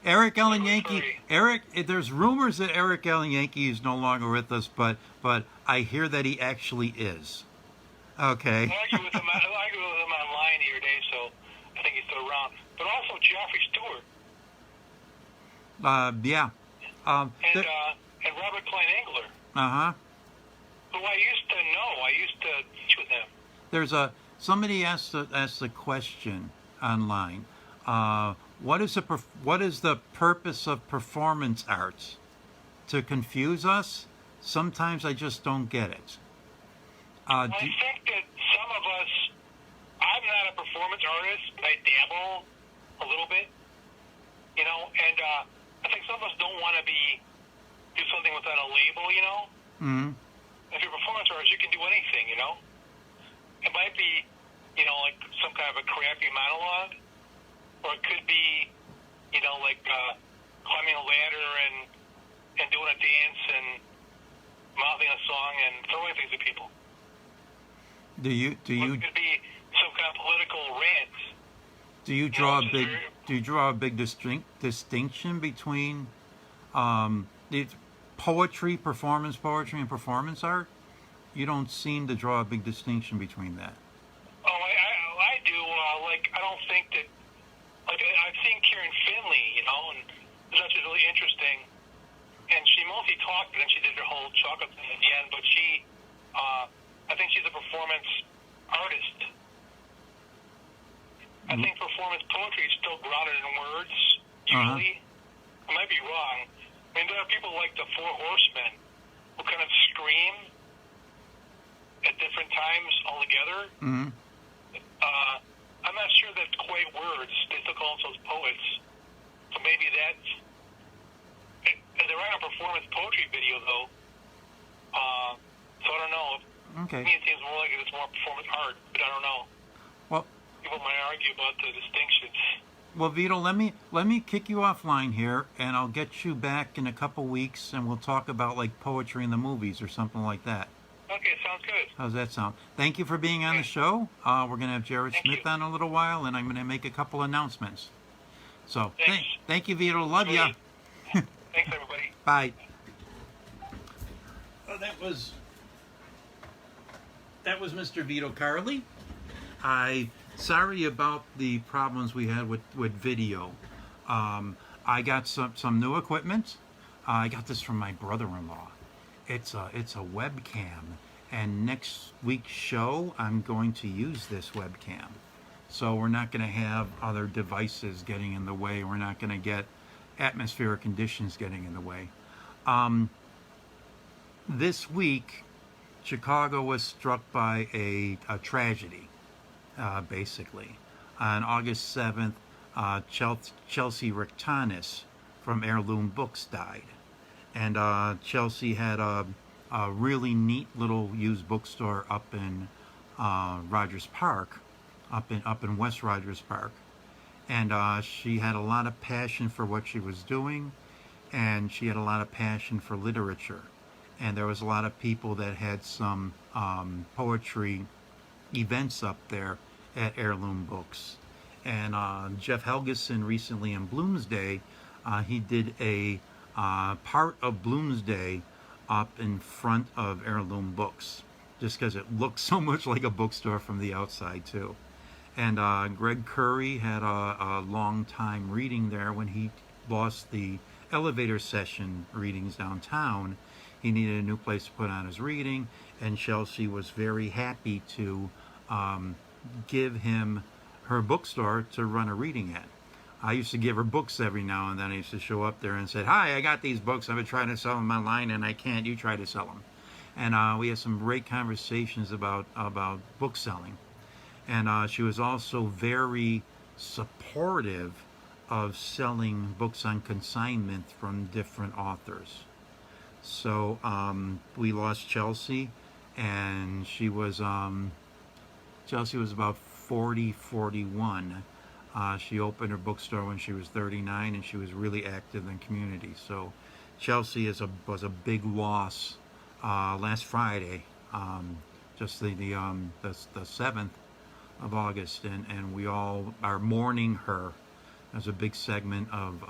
Eric Allen Yankee. There's rumors that Eric Allen Yankee is no longer with us, but I hear that he actually is. Okay. I argue with him online the other day, so I think he's still around. But also Geoffrey Stewart. Yeah. And Robert Klein Engler. Uh-huh. Who I used to know. I used to teach with him. There's somebody asked the question online. What is the purpose of performance arts? To confuse us? Sometimes I just don't get it. I think that some of us, I'm not a performance artist, but I dabble a little bit, you know, and I think some of us don't want to do something without a label, you know. Mm-hmm. If you're a performance artist, you can do anything, you know. It might be, you know, like some kind of a crappy monologue, or it could be, you know, like climbing a ladder and doing a dance and mouthing a song and throwing things at people. Do you It could be some kind of political rant. do you draw a big distinction between the poetry, performance poetry, and performance art? You don't seem to draw a big distinction between that. Oh, I do. Like, I don't think that. Like, I've seen Karen Finley, you know, and that's just really interesting. And she mostly talked, and then she did her whole chocolate thing at the end. But she, I think she's a performance artist. I think performance poetry is still grounded in words, usually. I might be wrong. I mean, there are people like the Four Horsemen who kind of scream at different times all together. Mm-hmm. I'm not sure that's quite words. They still call themselves poets. So maybe that's... They're writing a performance poetry video, though. So I don't know. Okay. To me, it seems more like it's more performance art, but I don't know. Well, people might argue about the distinctions. Well, Vito, let me kick you offline here, and I'll get you back in a couple weeks, and we'll talk about like poetry in the movies or something like that. Okay, sounds good. How's that sound? Thank you for being on the show. We're going to have Jared Smith you. on a little while, and I'm going to make a couple announcements. So, Thanks. thank you, Vito. Love ya. Thanks, everybody. Bye. Oh, that was Mr. Vito Carli. Sorry about the problems we had with video. I got some new equipment. I got this from my brother-in-law. It's a webcam, and next week's show I'm going to use this webcam. So we're not going to have other devices getting in the way. We're not going to get atmospheric conditions getting in the way. This week, Chicago was struck by a tragedy, basically. On August 7th, Chelsea Rictanis from Heirloom Books died. And Chelsea had a really neat little used bookstore up in Rogers Park, up in West Rogers Park. And she had a lot of passion for what she was doing, and she had a lot of passion for literature. And there was a lot of people that had some poetry events up there at Heirloom Books. And Jeff Helgeson recently in Bloomsday, he did a part of Bloomsday up in front of Heirloom Books, just because it looked so much like a bookstore from the outside too. And Greg Curry had a long time reading there when he lost the elevator session readings downtown. He needed a new place to put on his reading, and Chelsea was very happy to give him her bookstore to run a reading at. I used to give her books every now and then. I used to show up there and said, "Hi, I got these books. I've been trying to sell them online, and I can't. You try to sell them." And we had some great conversations about book selling. And she was also very supportive of selling books on consignment from different authors. So we lost Chelsea, and Chelsea was about 40, 41. She opened her bookstore when she was 39, and she was really active in community. So Chelsea was a big loss last Friday, just the 7th of August, and we all are mourning her. There's a big segment of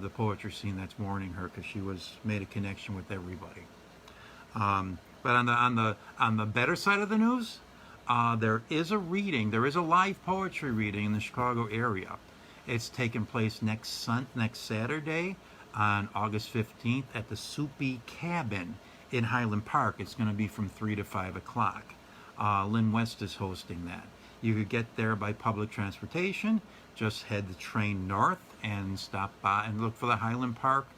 the poetry scene that's mourning her because she made a connection with everybody. But on the better side of the news, there is a live poetry reading in the Chicago area. It's taking place next Saturday on August 15th at the Soupy Cabin in Highland Park. It's going to be from 3 to 5 o'clock. Lynn West is hosting that. You could get there by public transportation. Just head the train north and stop by and look for the Highland Park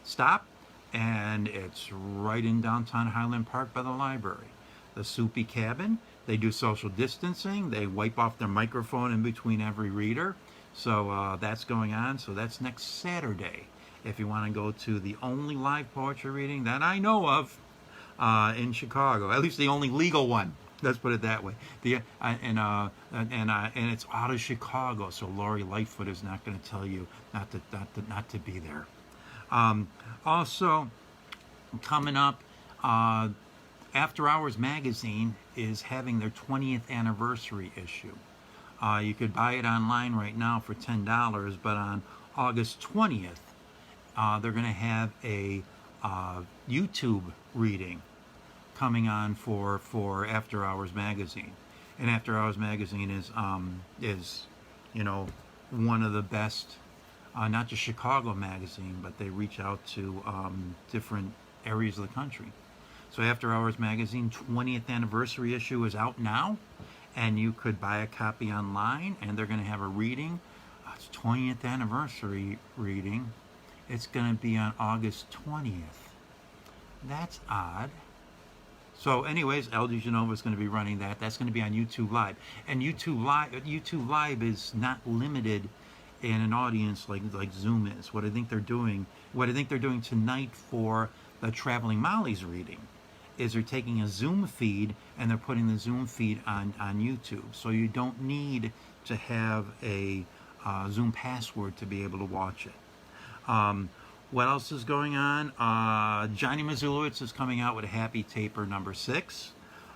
stop. And it's right in downtown Highland Park by the library. The Soupy Cabin, they do social distancing. They wipe off their microphone in between every reader. So that's going on. So that's next Saturday. If you want to go to the only live poetry reading that I know of in Chicago, at least the only legal one. Let's put it that way. And it's out of Chicago, so Lori Lightfoot is not going to tell you not to be there. Also, coming up, After Hours Magazine is having their 20th anniversary issue. You could buy it online right now for $10, but on August 20th, they're going to have a YouTube reading coming on for After Hours Magazine. And After Hours Magazine is one of the best, not just Chicago magazine, but they reach out to different areas of the country. So After Hours Magazine 20th anniversary issue is out now, and you could buy a copy online, and they're going to have a reading. It's 20th anniversary reading. It's going to be on August 20th. That's odd. So anyways, LG Genova is going to be running that. That's going to be on YouTube Live. And YouTube Live is not limited in an audience like Zoom is. What I think they're doing tonight for the Traveling Molly's reading is they're taking a Zoom feed and they're putting the Zoom feed on YouTube. So you don't need to have a Zoom password to be able to watch it. What else is going on? Johnny Mazulowitz is coming out with a Happy Taper number 6.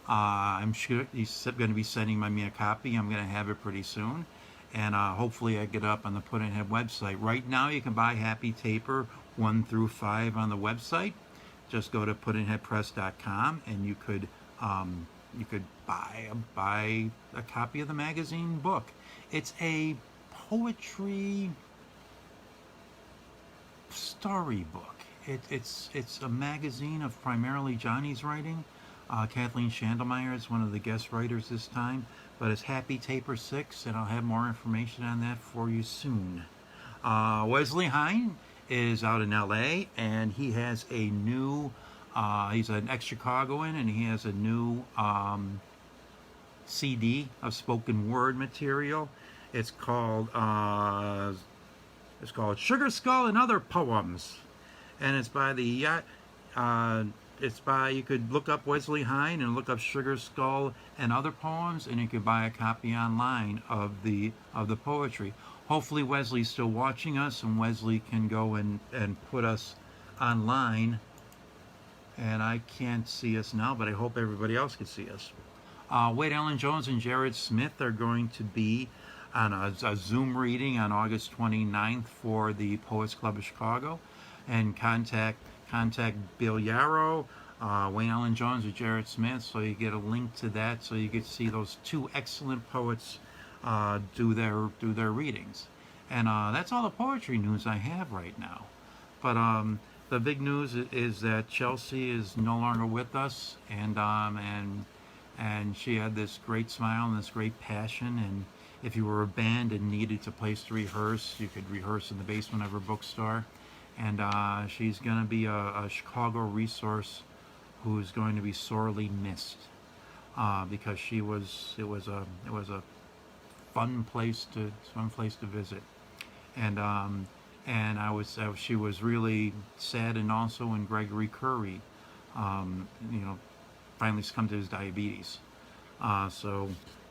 I'm sure he's going to be sending me a copy. I'm going to have it pretty soon. And hopefully I get up on the Puddin'head website. Right now you can buy Happy Taper 1 through 5 on the website. Just go to puddin'headpress.com and you could buy a copy of the magazine book. It's a poetry storybook. It's a magazine of primarily Johnny's writing. Kathleen Schandelmeyer is one of the guest writers this time, but it's Happy Taper 6, and I'll have more information on that for you soon. Wesley Hine is out in LA, and he has a new he's an ex-Chicagoan, and he has a new CD of spoken word material. It's called Sugar Skull and Other Poems, and it's by you could look up Wesley Hine and look up Sugar Skull and Other Poems, and you could buy a copy online of the poetry. Hopefully Wesley's still watching us, and Wesley can go and put us online. And I can't see us now, but I hope everybody else can see us. Wade Allen Jones and Jared Smith are going to be on a Zoom reading on August 29th for the Poets Club of Chicago. And contact Bill Yarrow, Wayne Allen Jones, or Jared Smith, so you get a link to that, so you get to see those two excellent poets do their readings. And that's all the poetry news I have right now. But the big news is that Chelsea is no longer with us, and she had this great smile and this great passion, and if you were a band and needed a place to rehearse, you could rehearse in the basement of her bookstore. And she's going to be a Chicago resource who's going to be sorely missed, because it was a fun place to visit. And she was really sad, and also when Gregory Curry, finally succumbed to his diabetes. So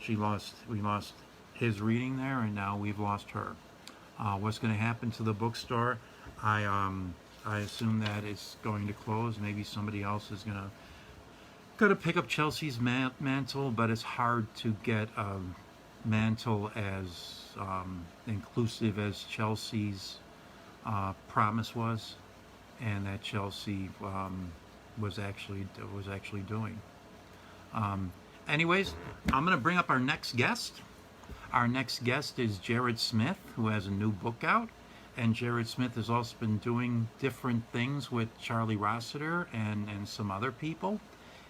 we lost his reading there, and now we've lost her. What's going to happen to the bookstore? I assume that it's going to close. Maybe somebody else is going to pick up Chelsea's mantle, but it's hard to get a mantle as inclusive as Chelsea's promise was, and that Chelsea was actually doing. Anyways, I'm going to bring up our next guest. Our next guest is Jared Smith, who has a new book out. And Jared Smith has also been doing different things with Carli and some other people.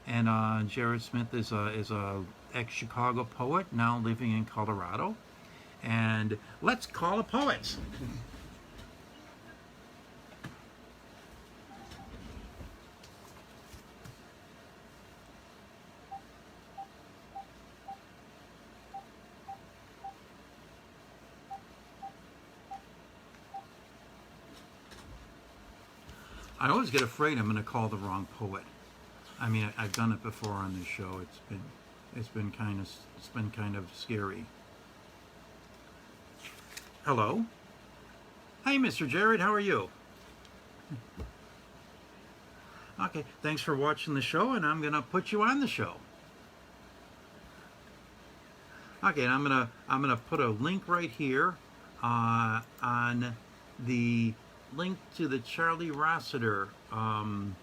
And Jared Smith is a ex-Chicago poet, now living in Colorado. And let's call a poet. I always get afraid I'm going to call the wrong poet. I mean, I've done it before on this show. It's been kind of scary. Hello. Hey, Mr. Jared, how are you? Okay, thanks for watching the show, and I'm going to put you on the show. Okay, and I'm gonna put a link right here on the link to the Carli Rossiter, to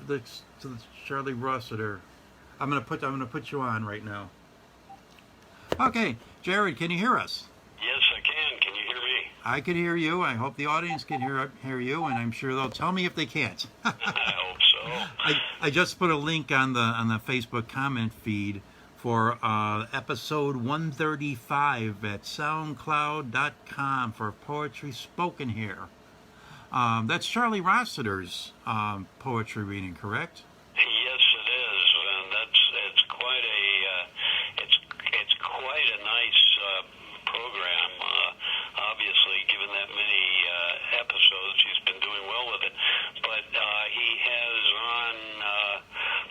the Carli Rossiter. I'm gonna put you on right now. Okay, Jared, can you hear us? Yes, I can. Can you hear me? I can hear you. I hope the audience can hear you, and I'm sure they'll tell me if they can't. I hope so. I just put a link on the Facebook comment feed for episode 135 at soundcloud.com for poetry spoken here. That's Carli Rossiter's poetry reading, correct? Yes, it is, and it's quite a nice program. Obviously, given that many episodes, he's been doing well with it. But he has on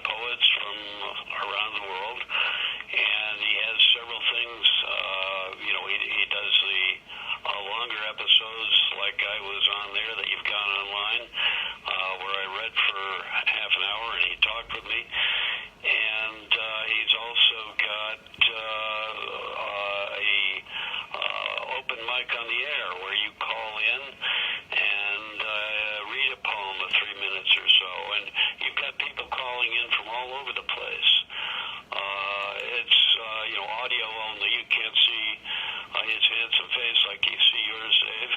poets from around the world, and he has several things. He does the longer episodes, like I was on there that you've got online, where I read for half an hour and he talked with me. And he's also got a open mic on the air where you call in and read a poem of 3 minutes or so. And you've got people calling in from all over the place. It's audio only. You can't see his handsome face like you see yours, Dave.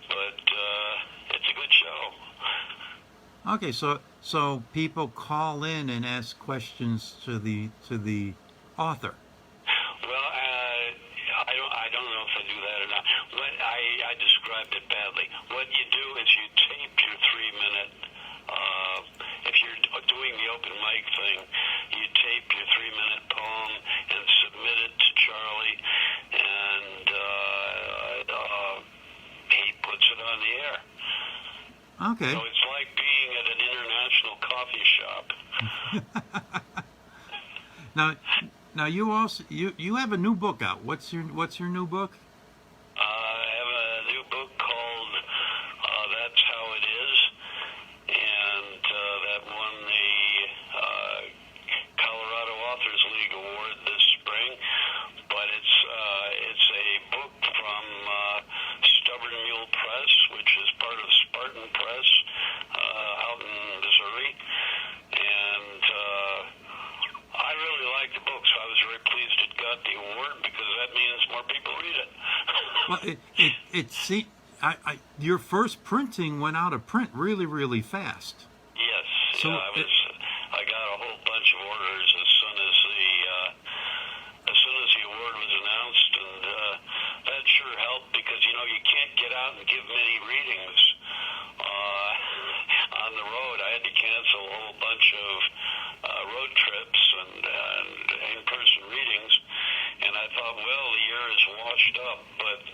But it's a good show. Okay, so people call in and ask questions to the author. Well, I don't know if I do that or not. I described it badly. What you do is you tape your 3-minute. If you're doing the open mic thing, you tape your 3-minute poem and submit it to Carli, and he puts it on the air. Okay. So it's like being at an international coffee shop. Now you also you have a new book out. What's your new book? I have a new book called That's How It Is, and that won the Colorado Authors League Award this spring. But it's a book from Stubborn Mule Press, which is part of Spartan Press out in Missouri. And I really like the book, so I was very pleased it got the award, because that means more people read it. Well, your first printing went out of print really, really fast. Yes. So I got a whole bunch of orders as soon as the award because you can't get out and give many readings on the road. I had to cancel a whole bunch of road trips and in-person readings, and I thought, well, the year is washed up, but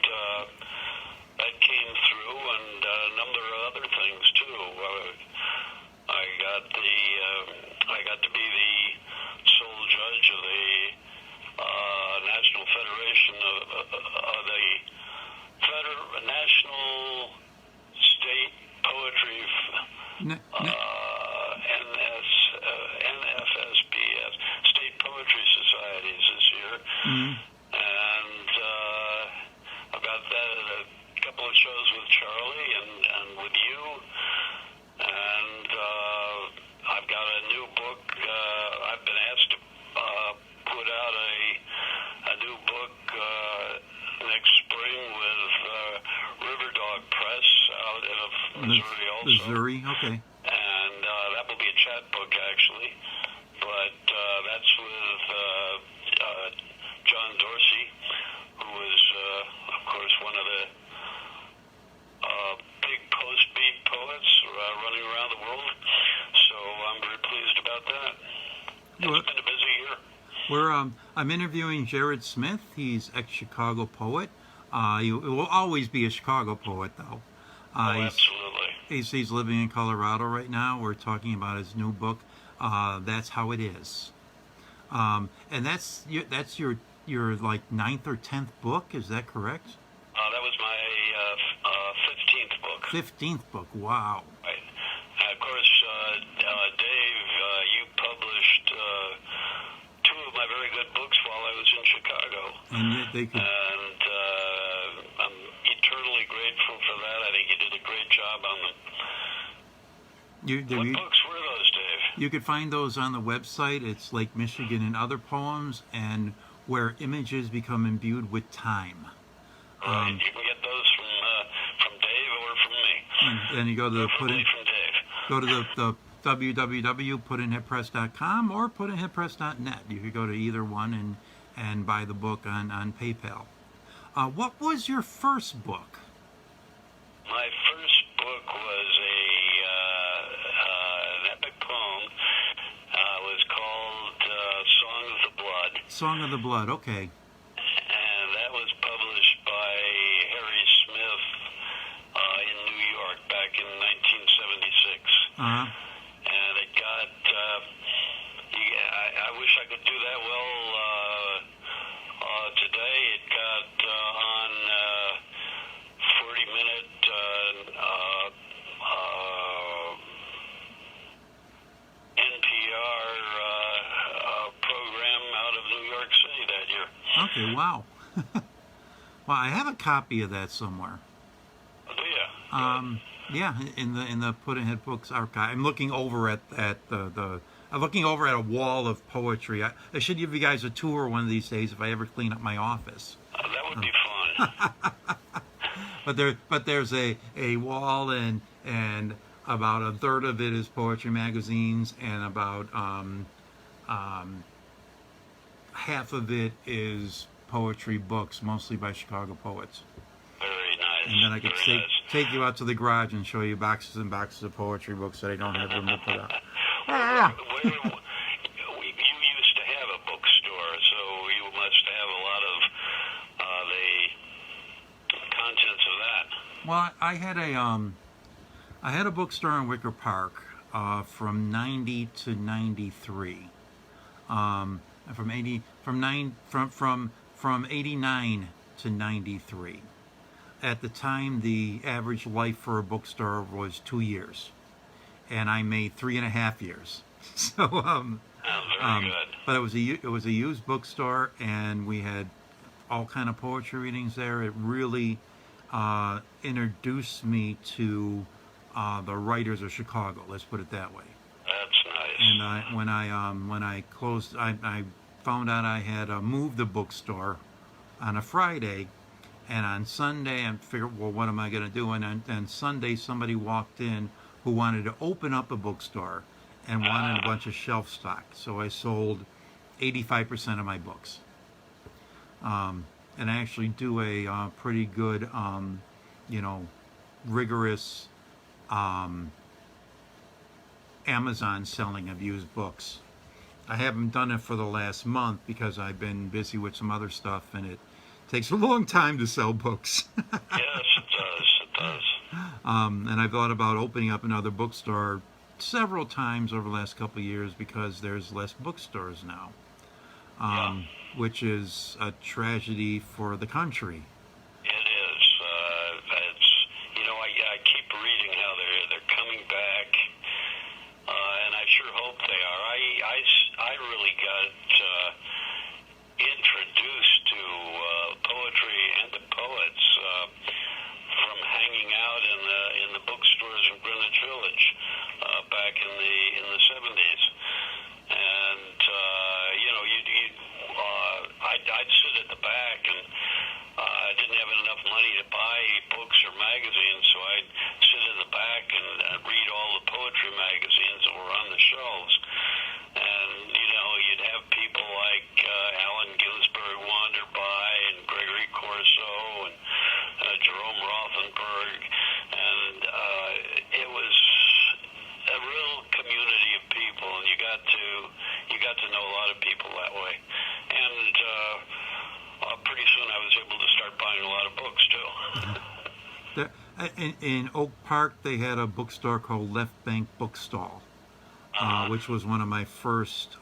that came through, and a number of other things too. I got to be the sole judge of the National Federation of the National State Poetry NFSPS State Poetry Societies this year, and I've got that at a couple of shows with Charlie and with you, and I've got a new book. I've been asked to put out a new book next spring with River Dog Press out in Missouri also. Missouri, okay. And that will be a chat book, actually. But that's with John Dorsey, who is, of course, one of the big post-beat poets running around the world. So I'm very pleased about that. It's been a busy year. I'm interviewing Jared Smith. He's ex-Chicago poet. He will always be a Chicago poet, though. Absolutely. He's living in Colorado right now. We're talking about his new book, That's How It Is. And that's your like 9th or 10th book, is that correct? That was my 15th book. 15th book, wow. Right. Of course, Dave, you published two of my very good books while I was in Chicago. And they could... And I'm eternally grateful for that. I think you did a great job on them. What books were those, Dave? You could find those on the website. It's Lake Michigan and Other Poems, and Where Images Become Imbued with Time. Right. You can get those from Dave or from me. And then you go to the from Dave. Go to the www.puddin'headpress.com or puddin'headpress.net. You could go to either one and buy the book on PayPal. What was your first book? My first book was an epic poem. It was called Song of the Blood. Song of the Blood, okay. And that was published by Harry Smith in New York back in 1976. Uh-huh. And it got, I wish I could do that well today. It got on 40-minute NPR program out of New York City that year. Okay, wow. Well, I have a copy of that somewhere. Oh, yeah. Yeah, in the Puddin'head Books archive. I'm looking over at I'm looking over at a wall of poetry. I should give you guys a tour one of these days if I ever clean up my office. That would be fun. But there's a wall and about a third of it is poetry magazines, and about half of it is poetry books, mostly by Chicago poets. Very nice. And then I could take you out to the garage and show you boxes and boxes of poetry books that I don't have room to put up. You used to have a bookstore, so you must have a lot of the contents of that. Well, I had a bookstore in Wicker Park from 90 to 93. From 89 to 93. At the time, the average life for a bookstore was 2 years, and I made 3.5 years. So, very good. But it was a used bookstore, and we had all kind of poetry readings there. It really introduced me to the writers of Chicago. Let's put it that way. That's nice. And when I closed, I found out I had moved the bookstore on a Friday, and on Sunday I figured, well, what am I going to do? And Sunday somebody walked in who wanted to open up a bookstore and wanted a bunch of shelf stock. So I sold 85% of my books. and I actually do a pretty good, rigorous Amazon selling of used books. I haven't done it for the last month because I've been busy with some other stuff, and it takes a long time to sell books. Yes, it does. It does. And I've thought about opening up another bookstore several times over the last couple of years because there's less bookstores now, which is a tragedy for the country. It is. I keep reading how they're coming back, and I sure hope they are. I really got introduced to poetry and to poets from hanging out in the bookstores in Greenwich Village back in the 70s, and I'd sit at the back, and I didn't have enough money to buy books or magazines, so I'd sit in the back and read all the poetry magazines that were on the shelves. And you'd have people like Allen Ginsberg wander by, and Gregory Corso, and Jerome Rothenberg, and it was a real community of people, and you got to know a lot of people that way. And pretty soon I was able to start buying a lot of books too. In Oak Park, they had a bookstore called Left Bank Bookstall, which was one of my first,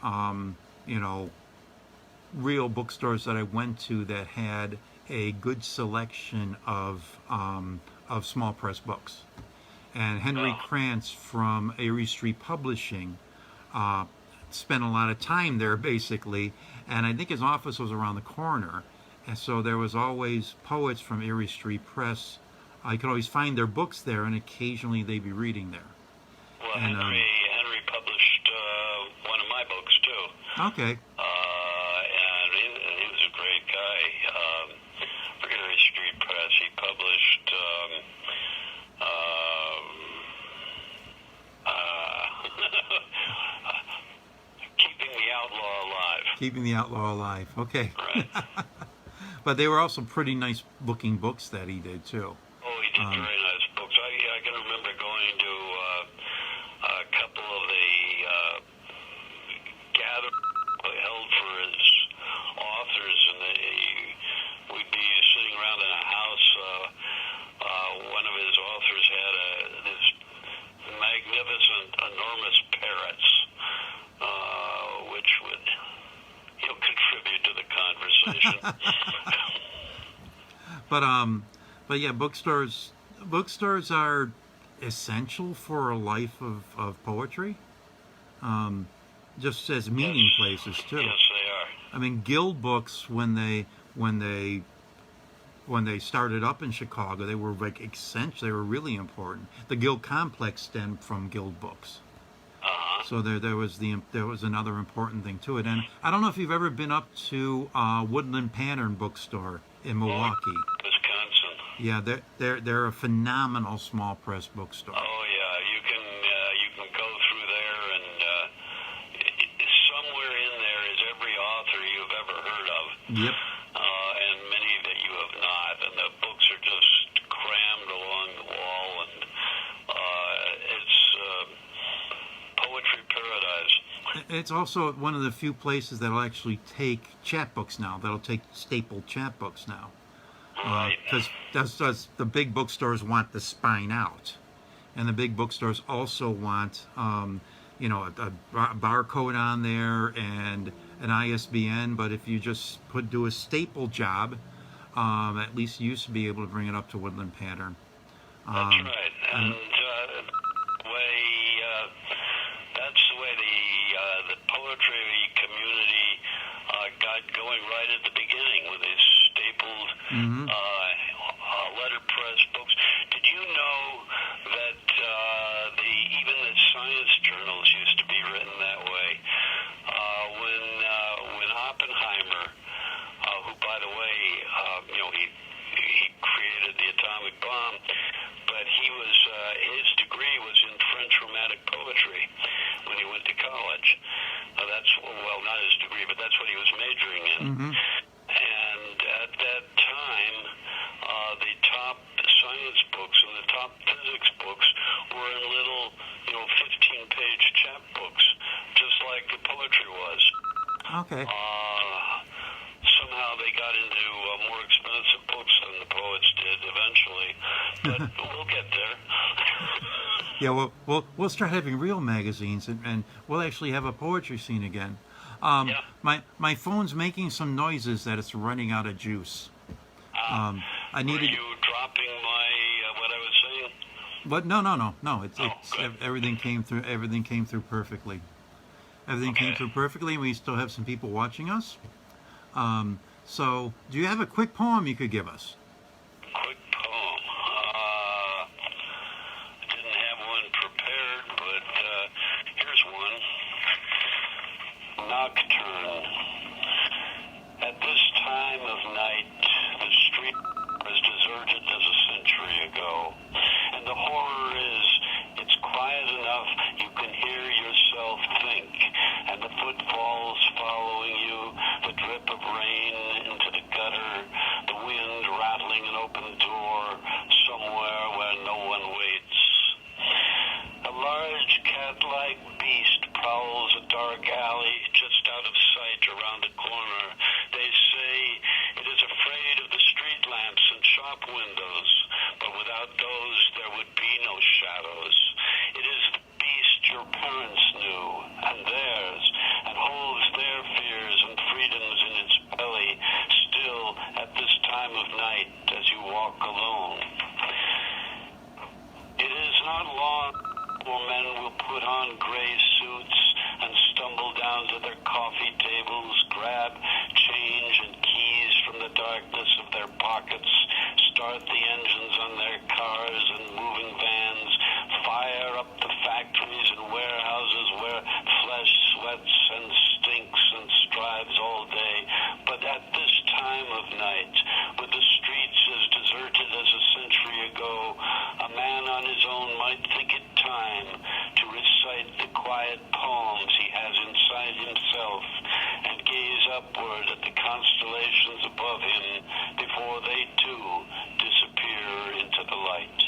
real bookstores that I went to that had a good selection of small press books. And Henry Krantz from Erie Street Publishing spent a lot of time there, basically, and I think his office was around the corner. And so there was always poets from Erie Street Press. I could always find their books there, and occasionally they'd be reading there. Well, and, Henry published one of my books too. Okay. And he was a great guy. For Erie Street Press, he published Keeping the Outlaw Alive. Keeping the Outlaw Alive. Okay. Right. But they were also pretty nice looking books that he did too. Oh, he did very nice books. I can remember going to a couple of the gatherings held for his authors, and we'd be sitting around in a house. One of his authors had this magnificent, enormous parrots, which would contribute to the conversation. But yeah, bookstores are essential for a life of poetry. Just as meeting places too. Yes, they are. I mean, guild books when they started up in Chicago, they were like essential. They were really important. The guild complex stemmed from guild books. So there was another important thing to it. And I don't know if you've ever been up to Woodland Pattern Bookstore in Milwaukee. Wisconsin. Yeah, they're a phenomenal small press bookstore. Oh yeah, you can go through there, and somewhere in there is every author you've ever heard of. Yep. And many that you have not, and the books are just crammed along the wall, and it's poetry paradise. It's also one of the few places that'll actually take chapbooks now. That'll take stapled chapbooks now. Right. Because the big bookstores want the spine out, and the big bookstores also want a barcode on there and an ISBN. But if you just do a staple job, at least you used to be able to bring it up to Woodland Pattern. That's right. And that's the way the poetry community got going right at the beginning with these stapled letterpress books. Did you know that even the science journals used to be written that way? When Oppenheimer, who by the way, he created the atomic bomb, but his degree was in French Romantic poetry when he went to college. That's not his degree, but that's what he was majoring in. And at that science books and the top physics books were in little, 15-page chapbooks, just like the poetry was. Okay. Somehow they got into more expensive books than the poets did eventually, but we'll get there. Yeah, we'll start having real magazines, and we'll actually have a poetry scene again. Yeah. My phone's making some noises that it's running out of juice. I needed. Were you dropping my what I was saying? But no. It's good. everything came through. Everything came through perfectly. Everything came through perfectly, and we still have some people watching us. So, do you have a quick poem you could give us? Quick poem. I didn't have one prepared, but here's one. Nocturne. At this time of night, the street was deserted as a century ago. And the horror is, it's quiet enough you can hear yourself think, and the footfalls following you, the drip of rain into the gutter, the wind rattling an open door somewhere where no one waits. A large cat-like beast prowls a dark alley just out of sight around a corner. They say it is afraid of the street lamps and shop windows, but without those there would be no shadows. It is the beast your parents knew, and theirs, and holds their fears and freedoms in its belly, still at this time of night as you walk alone. It is not long before men will put on gray suits and stumble down to their coffee tables, grab change and keys from the darkness of their pockets, start the engines on their cars and moving vans, fire up the factories and warehouses where flesh sweats and stinks and strives all day. But at this time of night, with the streets as deserted as a century ago, a man on his own might think it time to recite the quiet poems he has inside himself and gaze upward at the constellations above him before they too disappear into the light.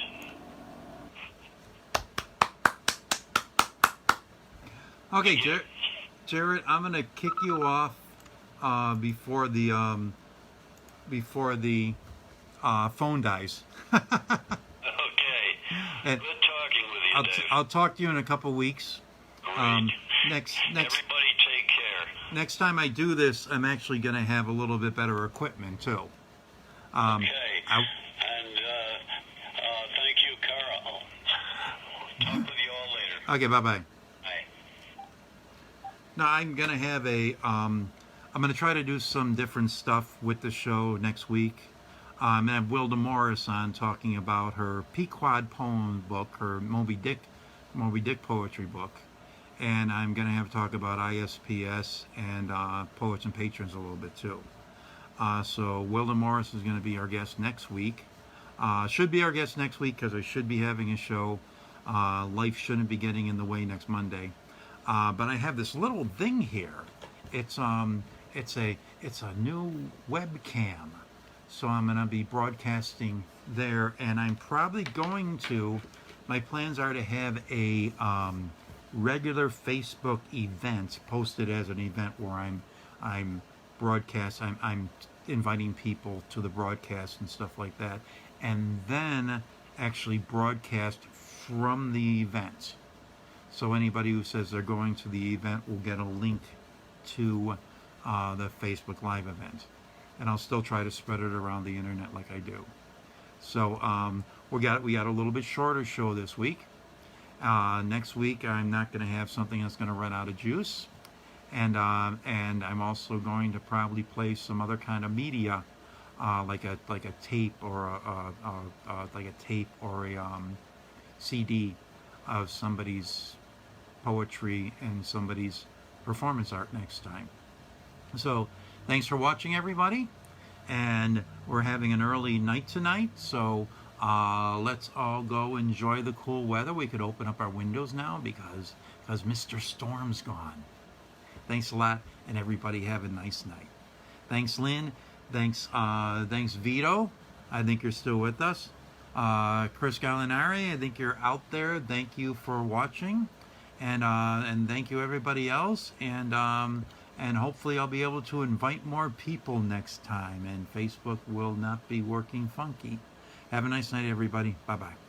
Okay, Jared, I'm gonna kick you off before the phone dies. Okay. And Good talking with you, Dave. I'll talk to you in a couple weeks. Great. Next Everybody take care. next time I do this, I'm actually gonna have a little bit better equipment too. Okay. And thank you, Carl. Talk with you all later. Okay, bye. Bye. Now I'm gonna have I'm gonna try to do some different stuff with the show next week. And I have Wilda Morris on talking about her Pequod poem book, her Moby Dick poetry book, and I'm gonna have to talk about ISPS and Poets and Patrons a little bit too. So Wilda Morris is gonna be our guest next week. Should be our guest next week because I should be having a show. Life shouldn't be getting in the way next Monday. But I have this little thing here. It's a new webcam. So I'm going to be broadcasting there, and I'm probably going to, my plans are to have a regular Facebook event posted as an event where I'm inviting people to the broadcast and stuff like that, and then actually broadcast from the event. So anybody who says they're going to the event will get a link to the Facebook Live event. And I'll still try to spread it around the internet like I do. So we got a little bit shorter show this week. Next week I'm not going to have something that's going to run out of juice, and I'm also going to probably play some other kind of media, like a tape or a CD of somebody's poetry and somebody's performance art next time. So thanks for watching, everybody, and we're having an early night tonight, so let's all go enjoy the cool weather. We could open up our windows now because Mr. Storm's gone. Thanks a lot, and everybody have a nice night. Thanks, Lynn. Thanks Vito. I think you're still with us. Chris Gallinari, I think you're out there. Thank you for watching, and thank you everybody else. And hopefully I'll be able to invite more people next time, and Facebook will not be working funky. Have a nice night, everybody. Bye bye.